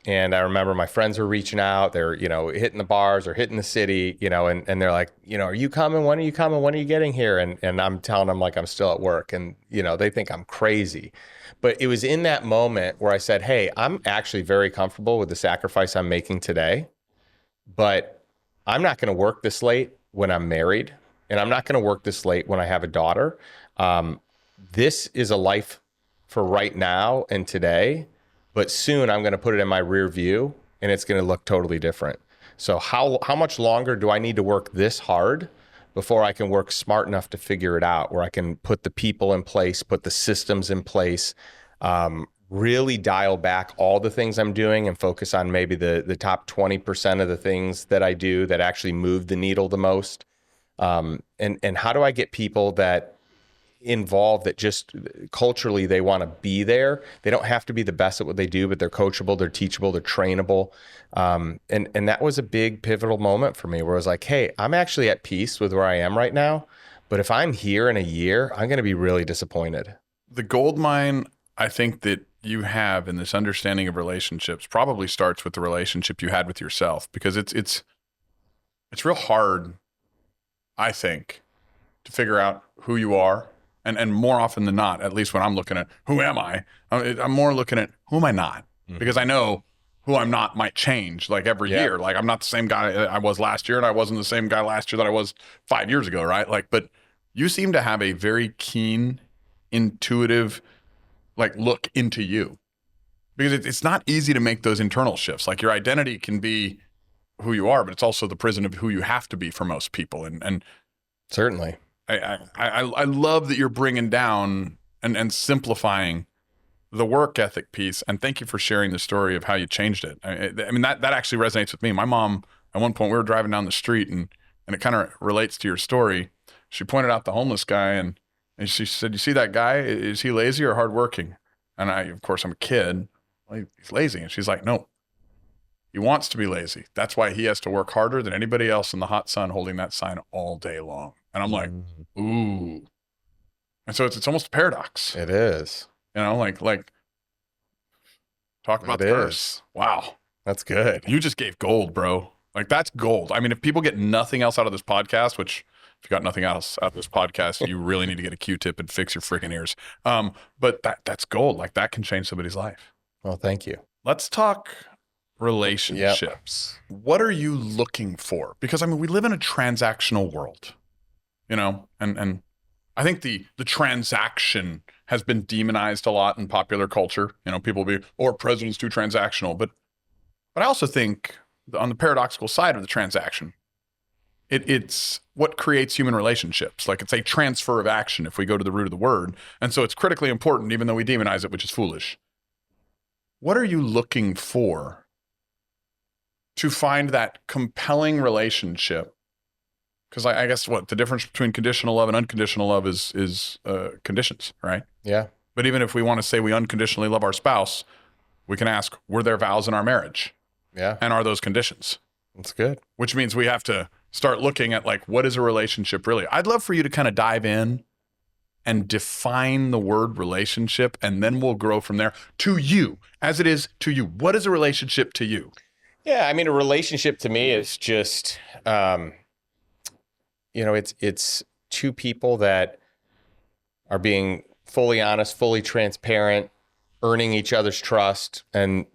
Speaker 1: And I remember my friends were reaching out. They're, hitting the bars or hitting the city, and they're like, are you coming? When are you coming? When are you getting here? And I'm telling them like I'm still at work and, they think I'm crazy. But it was in that moment where I said, hey, I'm actually very comfortable with the sacrifice I'm making today, but I'm not going to work this late when I'm married. And I'm not going to work this late when I have a daughter. This is a life for right now and today. But soon I'm going to put it in my rear view and it's going to look totally different. So how much longer do I need to work this hard before I can work smart enough to figure it out, where I can put the people in place, put the systems in place, really dial back all the things I'm doing and focus on maybe the top 20% of the things that I do that actually move the needle the most. And how do I get people that involved that just culturally they want to be there. They don't have to be the best at what they do, but they're coachable, they're teachable, they're trainable. And that was a big pivotal moment for me where I was like, hey, I'm actually at peace with where I am right now. But if I'm here in a year, I'm going to be really disappointed.
Speaker 2: The gold mine, I think, that you have in this understanding of relationships probably starts with the relationship you had with yourself, because it's real hard, I think, to figure out who you are. And more often than not, at least when I'm looking at who am I, I'm more looking at who am I not? Because I know who I'm not might change like every year. Like, I'm not the same guy I was last year, and I wasn't the same guy last year that I was 5 years ago, right? Like, but you seem to have a very keen, intuitive, like, look into you, because it's not easy to make those internal shifts. Like, your identity can be who you are, but it's also the prison of who you have to be for most people. And
Speaker 1: certainly.
Speaker 2: I love that you're bringing down and simplifying the work ethic piece. And thank you for sharing the story of how you changed it. I mean, that actually resonates with me. My mom, at one point, we were driving down the street and it kind of relates to your story. She pointed out the homeless guy and she said, you see that guy? Is he lazy or hardworking? And of course, I'm a kid. Well, he's lazy. And she's like, no, he wants to be lazy. That's why he has to work harder than anybody else in the hot sun holding that sign all day long. And I'm like, ooh. And so it's almost a paradox.
Speaker 1: It is.
Speaker 2: Like talk about the curse. Wow.
Speaker 1: That's good.
Speaker 2: You just gave gold, bro. Like, that's gold. I mean, if people get nothing else out of this podcast, which if you got nothing else out of this podcast, you really need to get a Q-tip and fix your freaking ears. But that's gold. Like, that can change somebody's life.
Speaker 1: Well, thank you.
Speaker 2: Let's talk relationships. Yep. What are you looking for? Because, I mean, we live in a transactional world. And I think the transaction has been demonized a lot in popular culture. People be, or president's too transactional. But I also think on the paradoxical side of the transaction, it's what creates human relationships. Like it's a transfer of action if we go to the root of the word. And so it's critically important, even though we demonize it, which is foolish. What are you looking for to find that compelling relationship? Because I guess what the difference between conditional love and unconditional love is conditions, right?
Speaker 1: Yeah.
Speaker 2: But even if we want to say we unconditionally love our spouse, we can ask, were there vows in our marriage?
Speaker 1: Yeah.
Speaker 2: And are those conditions?
Speaker 1: That's good.
Speaker 2: Which means we have to start looking at like, what is a relationship really? I'd love for you to kind of dive in and define the word relationship, and then we'll grow from there to you, as it is to you. What is a relationship to you?
Speaker 1: Yeah. I mean, a relationship to me is just, it's two people that are being fully honest, fully transparent, earning each other's trust, and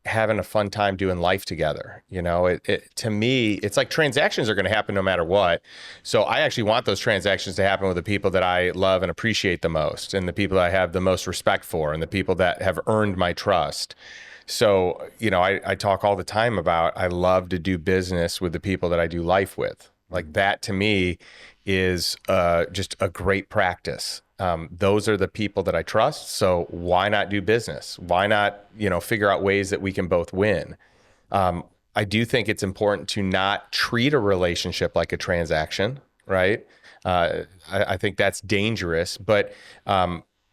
Speaker 1: having a fun time doing life together. To me, it's like transactions are going to happen no matter what. So I actually want those transactions to happen with the people that I love and appreciate the most, and the people that I have the most respect for, and the people that have earned my trust. So, I talk all the time about, I love to do business with the people that I do life with. Like that to me is just a great practice. Those are the people that I trust. So why not do business? Why not, figure out ways that we can both win? I do think it's important to not treat a relationship like a transaction, right? I think that's dangerous. But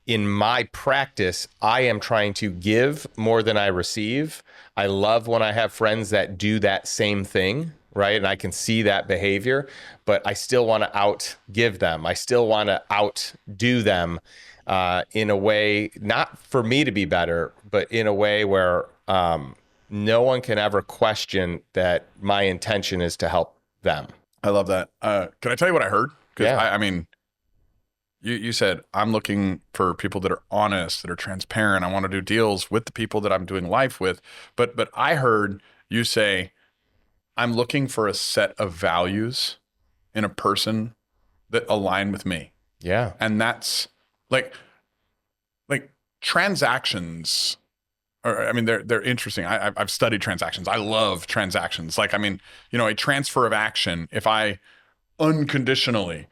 Speaker 1: in my practice, I am trying to give more than I receive. I love when I have friends that do that same thing, right? And I can see that behavior, but I still want to outgive them. I still want to outdo them in a way, not for me to be better, but in a way where no one can ever question that my intention is to help them.
Speaker 2: I love that. Can I tell you what I heard? Because
Speaker 1: Yeah.
Speaker 2: I mean, you said, I'm looking for people that are honest, that are transparent. I want to do deals with the people that I'm doing life with. But I heard you say, I'm looking for a set of values in a person that align with me.
Speaker 1: Yeah.
Speaker 2: And that's like transactions are, I mean, they're interesting. I've studied transactions. I love transactions. Like, I mean, a transfer of action, if I unconditionally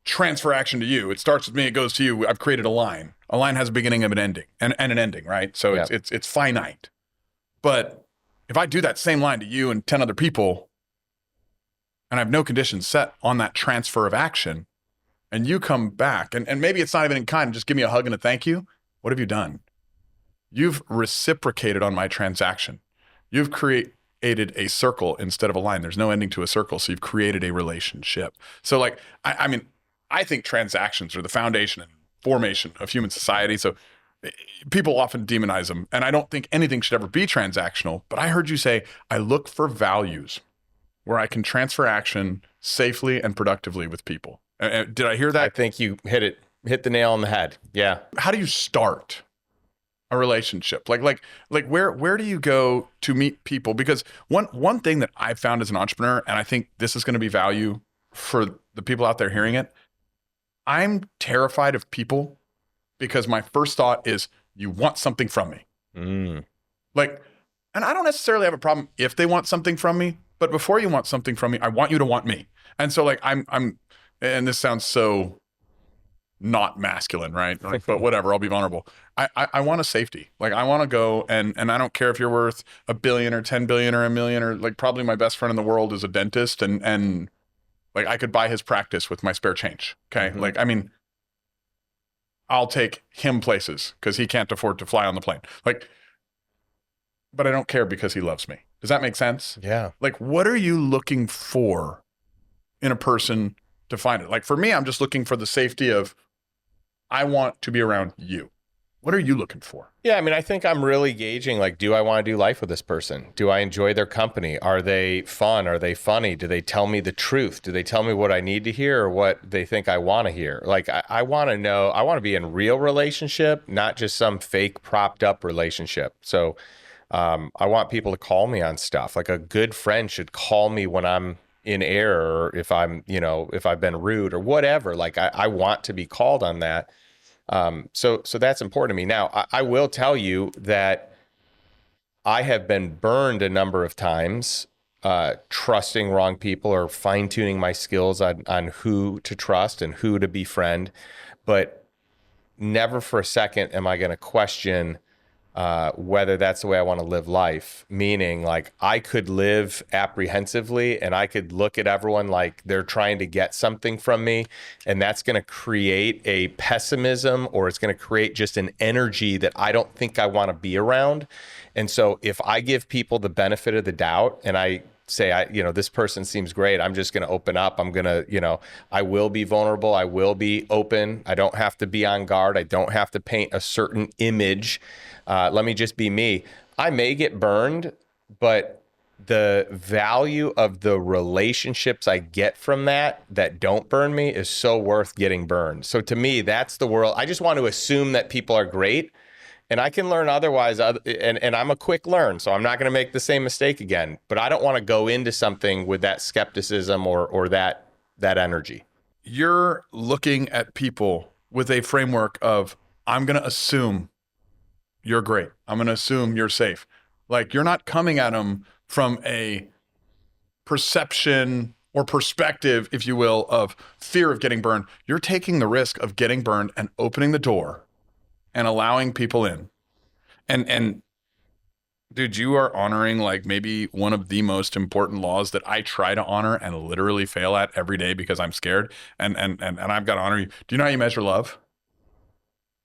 Speaker 2: transfer action to you, it starts with me, it goes to you. I've created a line. A line has a beginning and an ending, and an ending, right? So
Speaker 1: Yeah.
Speaker 2: it's finite. But if I do that same line to you and 10 other people, and I have no conditions set on that transfer of action, and you come back, and maybe it's not even in kind, just give me a hug and a thank you. What have you done? You've reciprocated on my transaction. You've created a circle instead of a line. There's no ending to a circle, so you've created a relationship. So like, I mean, I think transactions are the foundation and formation of human society. So people often demonize them, and I don't think anything should ever be transactional. But I heard you say, I look for values where I can transfer action safely and productively with people. Did I hear that?
Speaker 1: I think you hit the nail on the head. Yeah.
Speaker 2: How do you start a relationship? Like where do you go to meet people? Because one thing that I've found as an entrepreneur, and I think this is going to be value for the people out there hearing it, I'm terrified of people because my first thought is, you want something from me. Like, and I don't necessarily have a problem if they want something from me, but before you want something from me, I want you to want me. And so like, I'm, and this sounds so not masculine, right? Like, but whatever, I'll be vulnerable. I want a safety. Like, I want to go, and I don't care if you're worth $1 billion or 10 billion or $1 million, or like, probably my best friend in the world is a dentist, and like, I could buy his practice with my spare change. Okay.
Speaker 1: Mm-hmm.
Speaker 2: Like, I mean, I'll take him places because he can't afford to fly on the plane. Like, but I don't care because he loves me. Does that make sense?
Speaker 1: Yeah.
Speaker 2: Like, what are you looking for in a person to find it? Like, for me, I'm just looking for the safety of, I want to be around you. What are you looking for?
Speaker 1: Yeah, I mean, I think I'm really gauging, like, do I want to do life with this person? Do I enjoy their company? Are they fun? Are they funny? Do they tell me the truth? Do they tell me what I need to hear or what they think I want to hear? Like, I want to know, I want to be in real relationship, not just some fake propped up relationship. So I want people to call me on stuff. Like, a good friend should call me when I'm in error, or if I'm, if I've been rude or whatever. Like, I want to be called on that. So that's important to me. Now, I will tell you that I have been burned a number of times, trusting wrong people or fine tuning my skills on who to trust and who to befriend. But never for a second am I going to question whether that's the way I want to live life. Meaning, like, I could live apprehensively and I could look at everyone like they're trying to get something from me. And that's going to create a pessimism, or it's going to create just an energy that I don't think I want to be around. And so if I give people the benefit of the doubt and I say, this person seems great, I'm just going to open up. I'm going to, I will be vulnerable. I will be open. I don't have to be on guard. I don't have to paint a certain image. Let me just be me. I may get burned, but the value of the relationships I get from that don't burn me is so worth getting burned. So to me, that's the world. I just want to assume that people are great, and I can learn otherwise. And I'm a quick learn, so I'm not going to make the same mistake again. But I don't want to go into something with that skepticism or that energy.
Speaker 2: You're looking at people with a framework of, I'm going to assume you're great. I'm going to assume you're safe. Like, you're not coming at them from a perception or perspective, if you will, of fear of getting burned. You're taking the risk of getting burned and opening the door and allowing people in. And dude, you are honoring like maybe one of the most important laws that I try to honor and literally fail at every day because I'm scared. And I've got to honor you. Do you know how you measure love?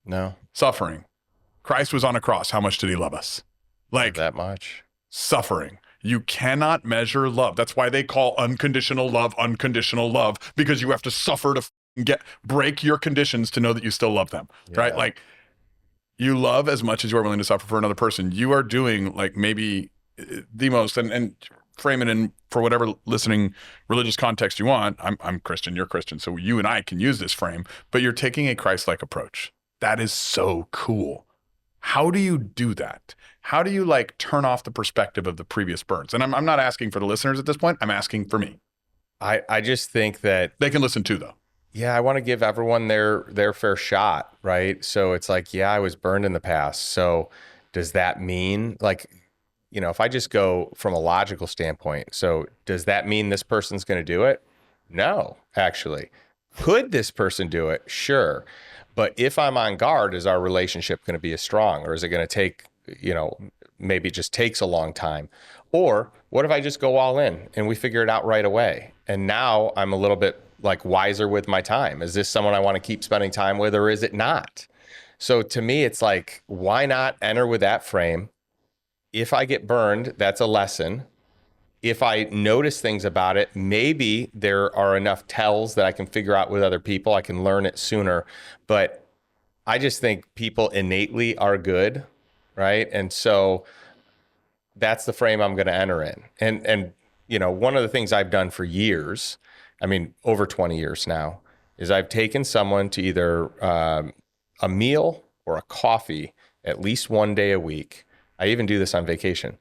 Speaker 1: No.
Speaker 2: Suffering. Christ was on a cross. How much did he love us? Like,
Speaker 1: Not that much.
Speaker 2: Suffering. You cannot measure love. That's why they call unconditional love, because you have to suffer to break your conditions to know that you still love them, right? Like, you love as much as you are willing to suffer for another person. You are doing like maybe the most, and frame it in for whatever listening religious context you want. I'm Christian, you're Christian, so you and I can use this frame, but you're taking a Christ-like approach. That is so cool. How do you do that? How do you like turn off the perspective of the previous burns? And I'm not asking for the listeners at this point. I'm asking for me.
Speaker 1: I just think that
Speaker 2: they can listen too, though.
Speaker 1: Yeah, I want to give everyone their fair shot, right? So it's like, yeah, I was burned in the past. So does that mean, like, if I just go from a logical standpoint, so does that mean this person's going to do it? No, actually. Could this person do it? Sure. But if I'm on guard, is our relationship going to be as strong, or is it going to take, maybe it just takes a long time? Or what if I just go all in and we figure it out right away? And now I'm a little bit like wiser with my time. Is this someone I want to keep spending time with, or is it not? So to me, it's like, why not enter with that frame? If I get burned, that's a lesson. If I notice things about it, maybe there are enough tells that I can figure out with other people. I can learn it sooner. But I just think people innately are good, right? And so that's the frame I'm going to enter in. And one of the things I've done for years, over 20 years now, is I've taken someone to either a meal or a coffee at least one day a week. I even do this on vacation.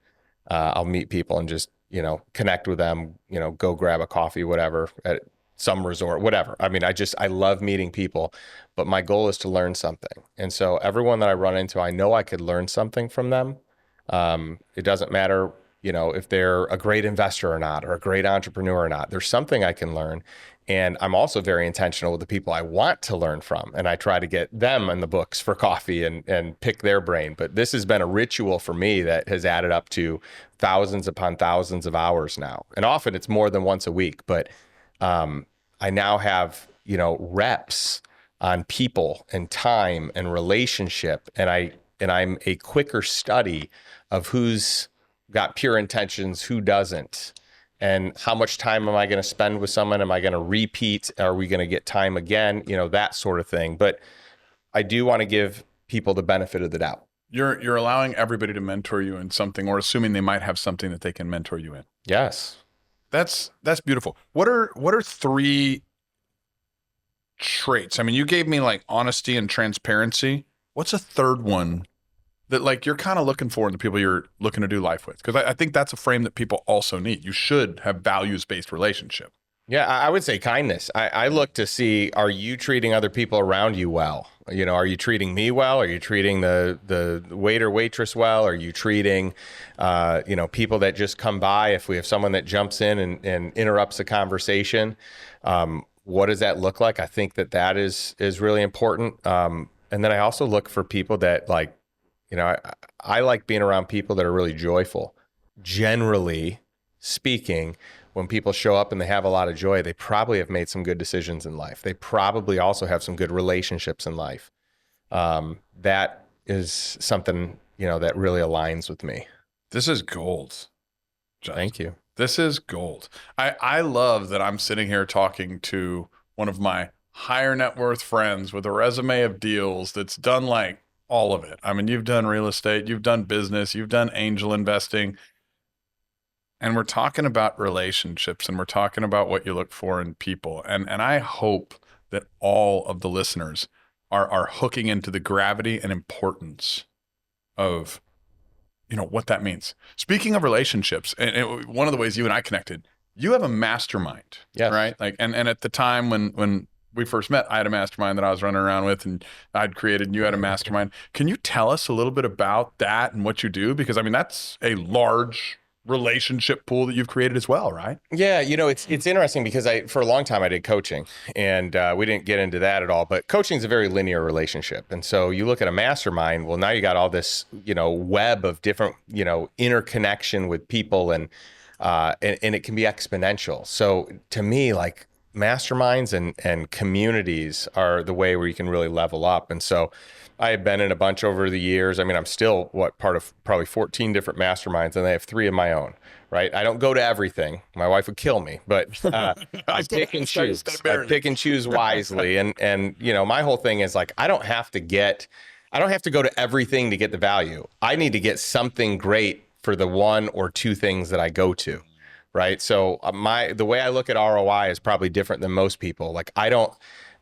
Speaker 1: I'll meet people and just, connect with them, go grab a coffee, whatever, at some resort, whatever. I love meeting people, but my goal is to learn something. And so everyone that I run into, I know I could learn something from them. It doesn't matter, if they're a great investor or not, or a great entrepreneur or not. There's something I can learn. And I'm also very intentional with the people I want to learn from. And I try to get them in the books for coffee and pick their brain. But this has been a ritual for me that has added up to thousands upon thousands of hours now. And often it's more than once a week. But I now have, reps on people and time and relationship. And I'm a quicker study of who's got pure intentions, who doesn't. And how much time am I going to spend with someone? Am I going to repeat? Are we going to get time again? That sort of thing. But I do want to give people the benefit of the doubt.
Speaker 2: You're allowing everybody to mentor you in something, or assuming they might have something that they can mentor you in.
Speaker 1: Yes.
Speaker 2: That's beautiful. What are three traits? You gave me like honesty and transparency. What's a third one that like you're kind of looking for in the people you're looking to do life with? Because I think that's a frame that people also need. You should have values-based relationship.
Speaker 1: Yeah, I would say kindness. I look to see, are you treating other people around you well? Are you treating me well? Are you treating the waiter, waitress well? Are you treating, people that just come by? If we have someone that jumps in and interrupts the conversation, what does that look like? I think that is really important. And then I also look for people that I like being around people that are really joyful. Generally speaking, when people show up and they have a lot of joy, they probably have made some good decisions in life. They probably also have some good relationships in life. That is something, that really aligns with me.
Speaker 2: This is gold, Justin.
Speaker 1: Thank you.
Speaker 2: This is gold. I love that I'm sitting here talking to one of my higher net worth friends with a resume of deals that's done like all of it. I mean, you've done real estate, you've done business, you've done angel investing. And we're talking about relationships, and we're talking about what you look for in people. And I hope that all of the listeners are hooking into the gravity and importance of, what that means. Speaking of relationships, and one of the ways you and I connected, you have a mastermind,
Speaker 1: yes.
Speaker 2: Right? And at the time when we first met, I had a mastermind that I was running around with, and I'd created, and you had a mastermind. Can you tell us a little bit about that and what you do? Because that's a large relationship pool that you've created as well, right?
Speaker 1: Yeah, it's interesting because for a long time I did coaching, and we didn't get into that at all, but coaching is a very linear relationship. And so you look at a mastermind, well, now you got all this, web of different, interconnection with people, and it can be exponential. So to me, like, masterminds and communities are the way where you can really level up. And so I have been in a bunch over the years. I'm still part of probably 14 different masterminds, and I have 3 of my own, right? I don't go to everything. My wife would kill me, but I pick and choose. I pick and choose wisely. And my whole thing is like, I don't have to go to everything to get the value. I need to get something great for the 1 or 2 things that I go to. Right. So the way I look at ROI is probably different than most people. Like, I don't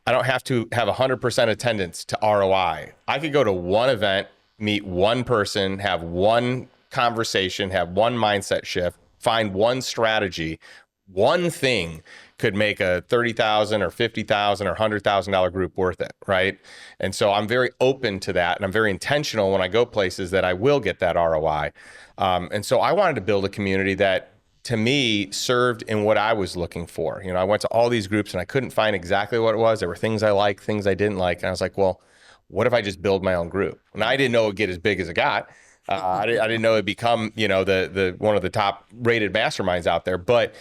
Speaker 1: have to have 100% attendance to ROI. I could go to one event, meet one person, have one conversation, have one mindset shift, find one strategy. One thing could make a $30,000 or $50,000 or $100,000 group worth it, right? And so I'm very open to that, and I'm very intentional when I go places that I will get that ROI. And so I wanted to build a community that, to me, served in what I was looking for. I went to all these groups and I couldn't find exactly what it was. There were things I liked, things I didn't like. And I was like, well, what if I just build my own group? And I didn't know it would get as big as it got. I didn't know it'd become, the one of the top rated masterminds out there, but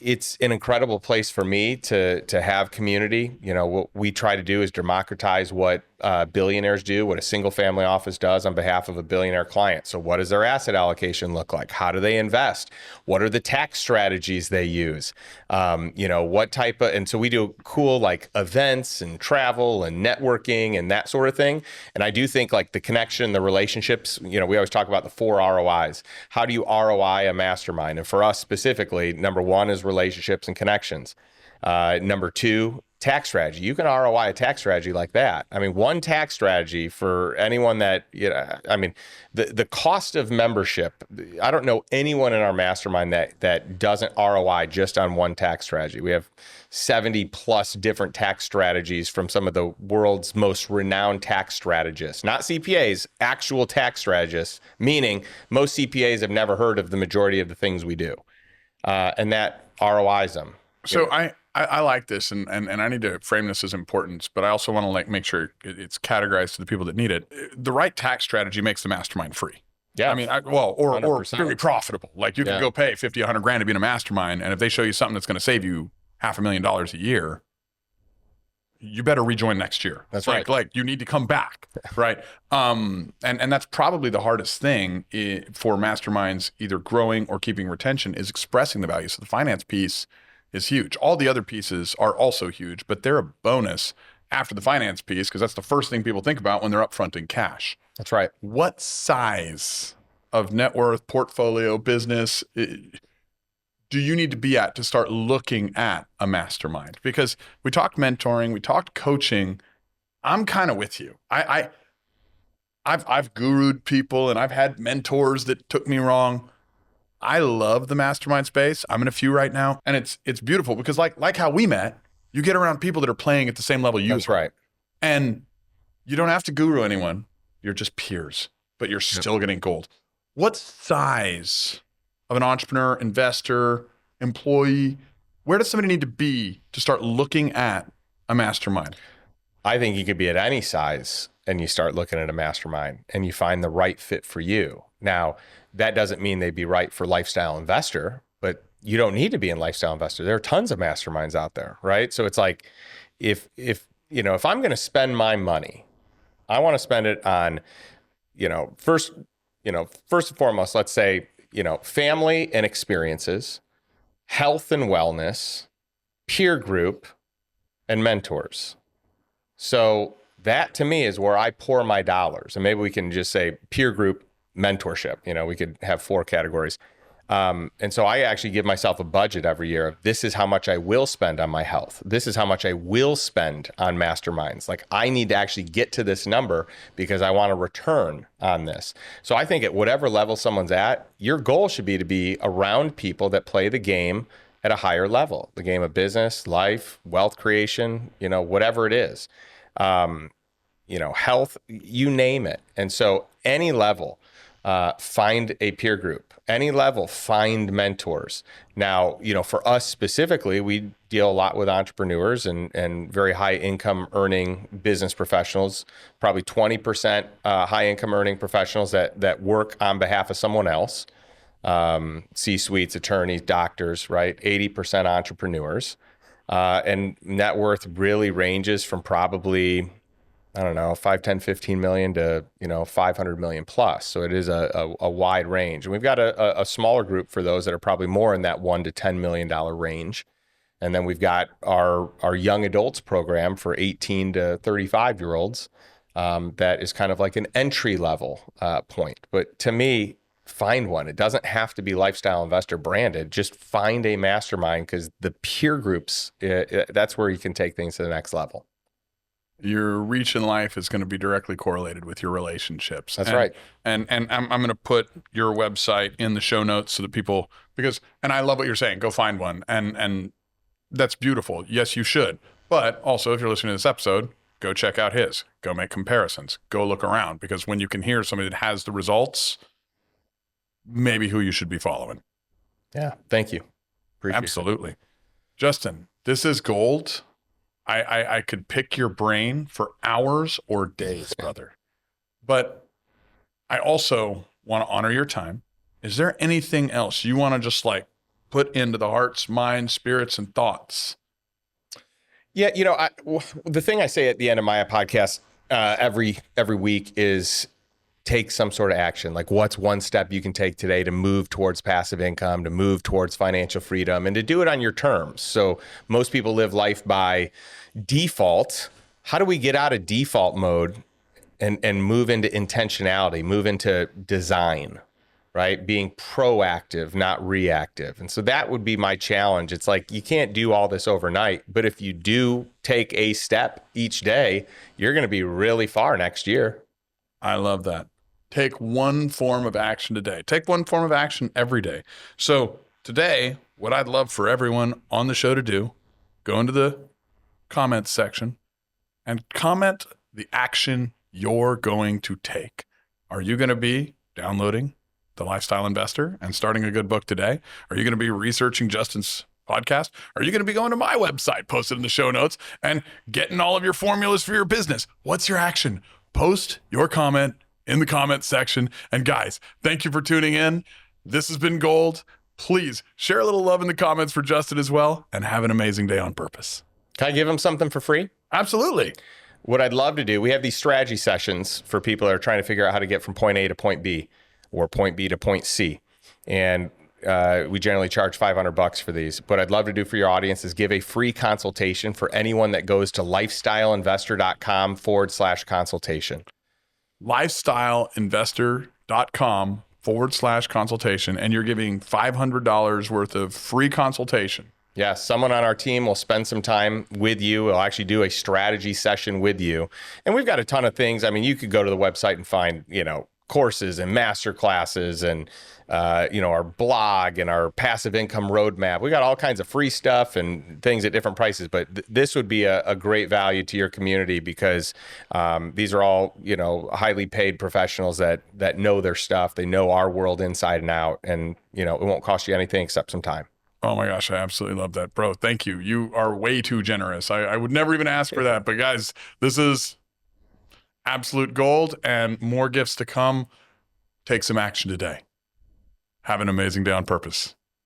Speaker 1: it's an incredible place for me to have community. What we try to do is democratize what billionaires do, what a single family office does on behalf of a billionaire client. So what does their asset allocation look like? How do they invest? What are the tax strategies they use? What type of, and so we do cool like events and travel and networking and that sort of thing. And I do think like the connection, the relationships, we always talk about the 4 ROIs. How do you ROI a mastermind? And for us specifically, number 1 is relationships and connections. Number 2, tax strategy. You can ROI a tax strategy like that. One tax strategy for anyone that, the cost of membership, I don't know anyone in our mastermind that doesn't ROI just on one tax strategy. We have 70 plus different tax strategies from some of the world's most renowned tax strategists, not CPAs, actual tax strategists, meaning most CPAs have never heard of the majority of the things we do. And that ROIs them.
Speaker 2: So I like this, and I need to frame this as importance, but I also want to make sure it's categorized to the people that need it. The right tax strategy makes the mastermind free.
Speaker 1: Yeah.
Speaker 2: Or very profitable. Like, you can go pay 50, 100 grand to be in a mastermind, and if they show you something that's going to save you $500,000 a year, you better rejoin next year.
Speaker 1: That's right.
Speaker 2: Like you need to come back, right? And that's probably the hardest thing for masterminds, either growing or keeping retention, is expressing the value. So the finance piece is huge. All the other pieces are also huge, but they're a bonus after the finance piece, because that's the first thing people think about when they're upfronting cash.
Speaker 1: That's right.
Speaker 2: What size of net worth, portfolio, business do you need to be at to start looking at a mastermind? Because we talked mentoring, we talked coaching. I'm kind of with you. I've gurued people, and I've had mentors that took me wrong. I love the mastermind space. I'm in a few right now, and it's beautiful because like how we met, you get around people that are playing at the same level you
Speaker 1: That's
Speaker 2: are.
Speaker 1: right.
Speaker 2: And you don't have to guru anyone. You're just peers, but you're still getting gold. What size of an entrepreneur, investor, employee, where does somebody need to be to start looking at a mastermind?
Speaker 1: I think you could be at any size and you start looking at a mastermind and you find the right fit for you. Now, that doesn't mean they'd be right for lifestyle investor, but you don't need to be in lifestyle investor. There are tons of masterminds out there, right? So it's like, if I'm going to spend my money, I want to spend it on, first and foremost, let's say, family and experiences, health and wellness, peer group, and mentors. So that to me is where I pour my dollars. And maybe we can just say peer group, mentorship. We could have 4 categories. And so I actually give myself a budget every year of this is how much I will spend on my health. This is how much I will spend on masterminds. Like I need to actually get to this number because I want a return on this. So I think at whatever level someone's at, your goal should be to be around people that play the game at a higher level, the game of business, life, wealth creation, whatever it is, health, you name it. And so any level, find a peer group, any level, find mentors. Now, for us specifically, we deal a lot with entrepreneurs and very high income earning business professionals, probably 20% high income earning professionals that work on behalf of someone else. C-suites, attorneys, doctors, right? 80% entrepreneurs. And net worth really ranges from probably, 5, 10, 15 million to, 500 million plus. So it is a wide range. And we've got a smaller group for those that are probably more in that $1 to $10 million range. And then we've got our young adults program for 18 to 35 year olds. That is kind of like an entry level point. But to me, find one. It doesn't have to be lifestyle investor branded. Just find a mastermind because the peer groups, that's where you can take things to the next level.
Speaker 2: Your reach in life is going to be directly correlated with your relationships.
Speaker 1: That's right.
Speaker 2: And I'm going to put your website in the show notes so that people, and I love what you're saying, go find one. And that's beautiful. Yes, you should. But also if you're listening to this episode, go check out his, go make comparisons, go look around, because when you can hear somebody that has the results, maybe who you should be following.
Speaker 1: Yeah. Thank you. Appreciate
Speaker 2: Absolutely. It. Justin, this is gold. I could pick your brain for hours or days, brother. But I also want to honor your time. Is there anything else you want to just put into the hearts, minds, spirits, and thoughts?
Speaker 1: Yeah. The thing I say at the end of my podcast every week is take some sort of action. Like what's one step you can take today to move towards passive income, to move towards financial freedom, and to do it on your terms. So most people live life by default. How do we get out of default mode and move into intentionality, move into design, right? Being proactive, not reactive. And so that would be my challenge. It's like, you can't do all this overnight, but if you do take a step each day, you're going to be really far next year.
Speaker 2: I love that. Take one form of action today. Take one form of action every day. So today, what I'd love for everyone on the show to do, go into the comments section and comment the action you're going to take. Are you going to be downloading The Lifestyle Investor and starting a good book today? Are you going to be researching Justin's podcast? Are you going to be going to my website, posted in the show notes, and getting all of your formulas for your business? What's your action? Post your comment in the comments section. And guys, thank you for tuning in. This has been gold. Please share a little love in the comments for Justin as well, and have an amazing day on purpose.
Speaker 1: Can I give him something for free?
Speaker 2: Absolutely.
Speaker 1: What I'd love to do, we have these strategy sessions for people that are trying to figure out how to get from point A to point B or point B to point C. And we generally charge $500 for these. What I'd love to do for your audience is give a free consultation for anyone that goes to lifestyleinvestor.com/consultation. lifestyleinvestor.com/consultation, and you're giving $500 worth of free consultation. Yeah, someone on our team will spend some time with you. We'll actually do a strategy session with you. And we've got a ton of things. I mean, you could go to the website and find, courses and master classes and, our blog and our passive income roadmap. We got all kinds of free stuff and things at different prices, but this would be a great value to your community because these are all, highly paid professionals that know their stuff. They know our world inside and out, and, it won't cost you anything except some time.
Speaker 2: Oh my gosh, I absolutely love that, bro. Thank you. You are way too generous. I would never even ask for that, but guys, this is absolute gold and more gifts to come. Take some action today. Have an amazing day on purpose.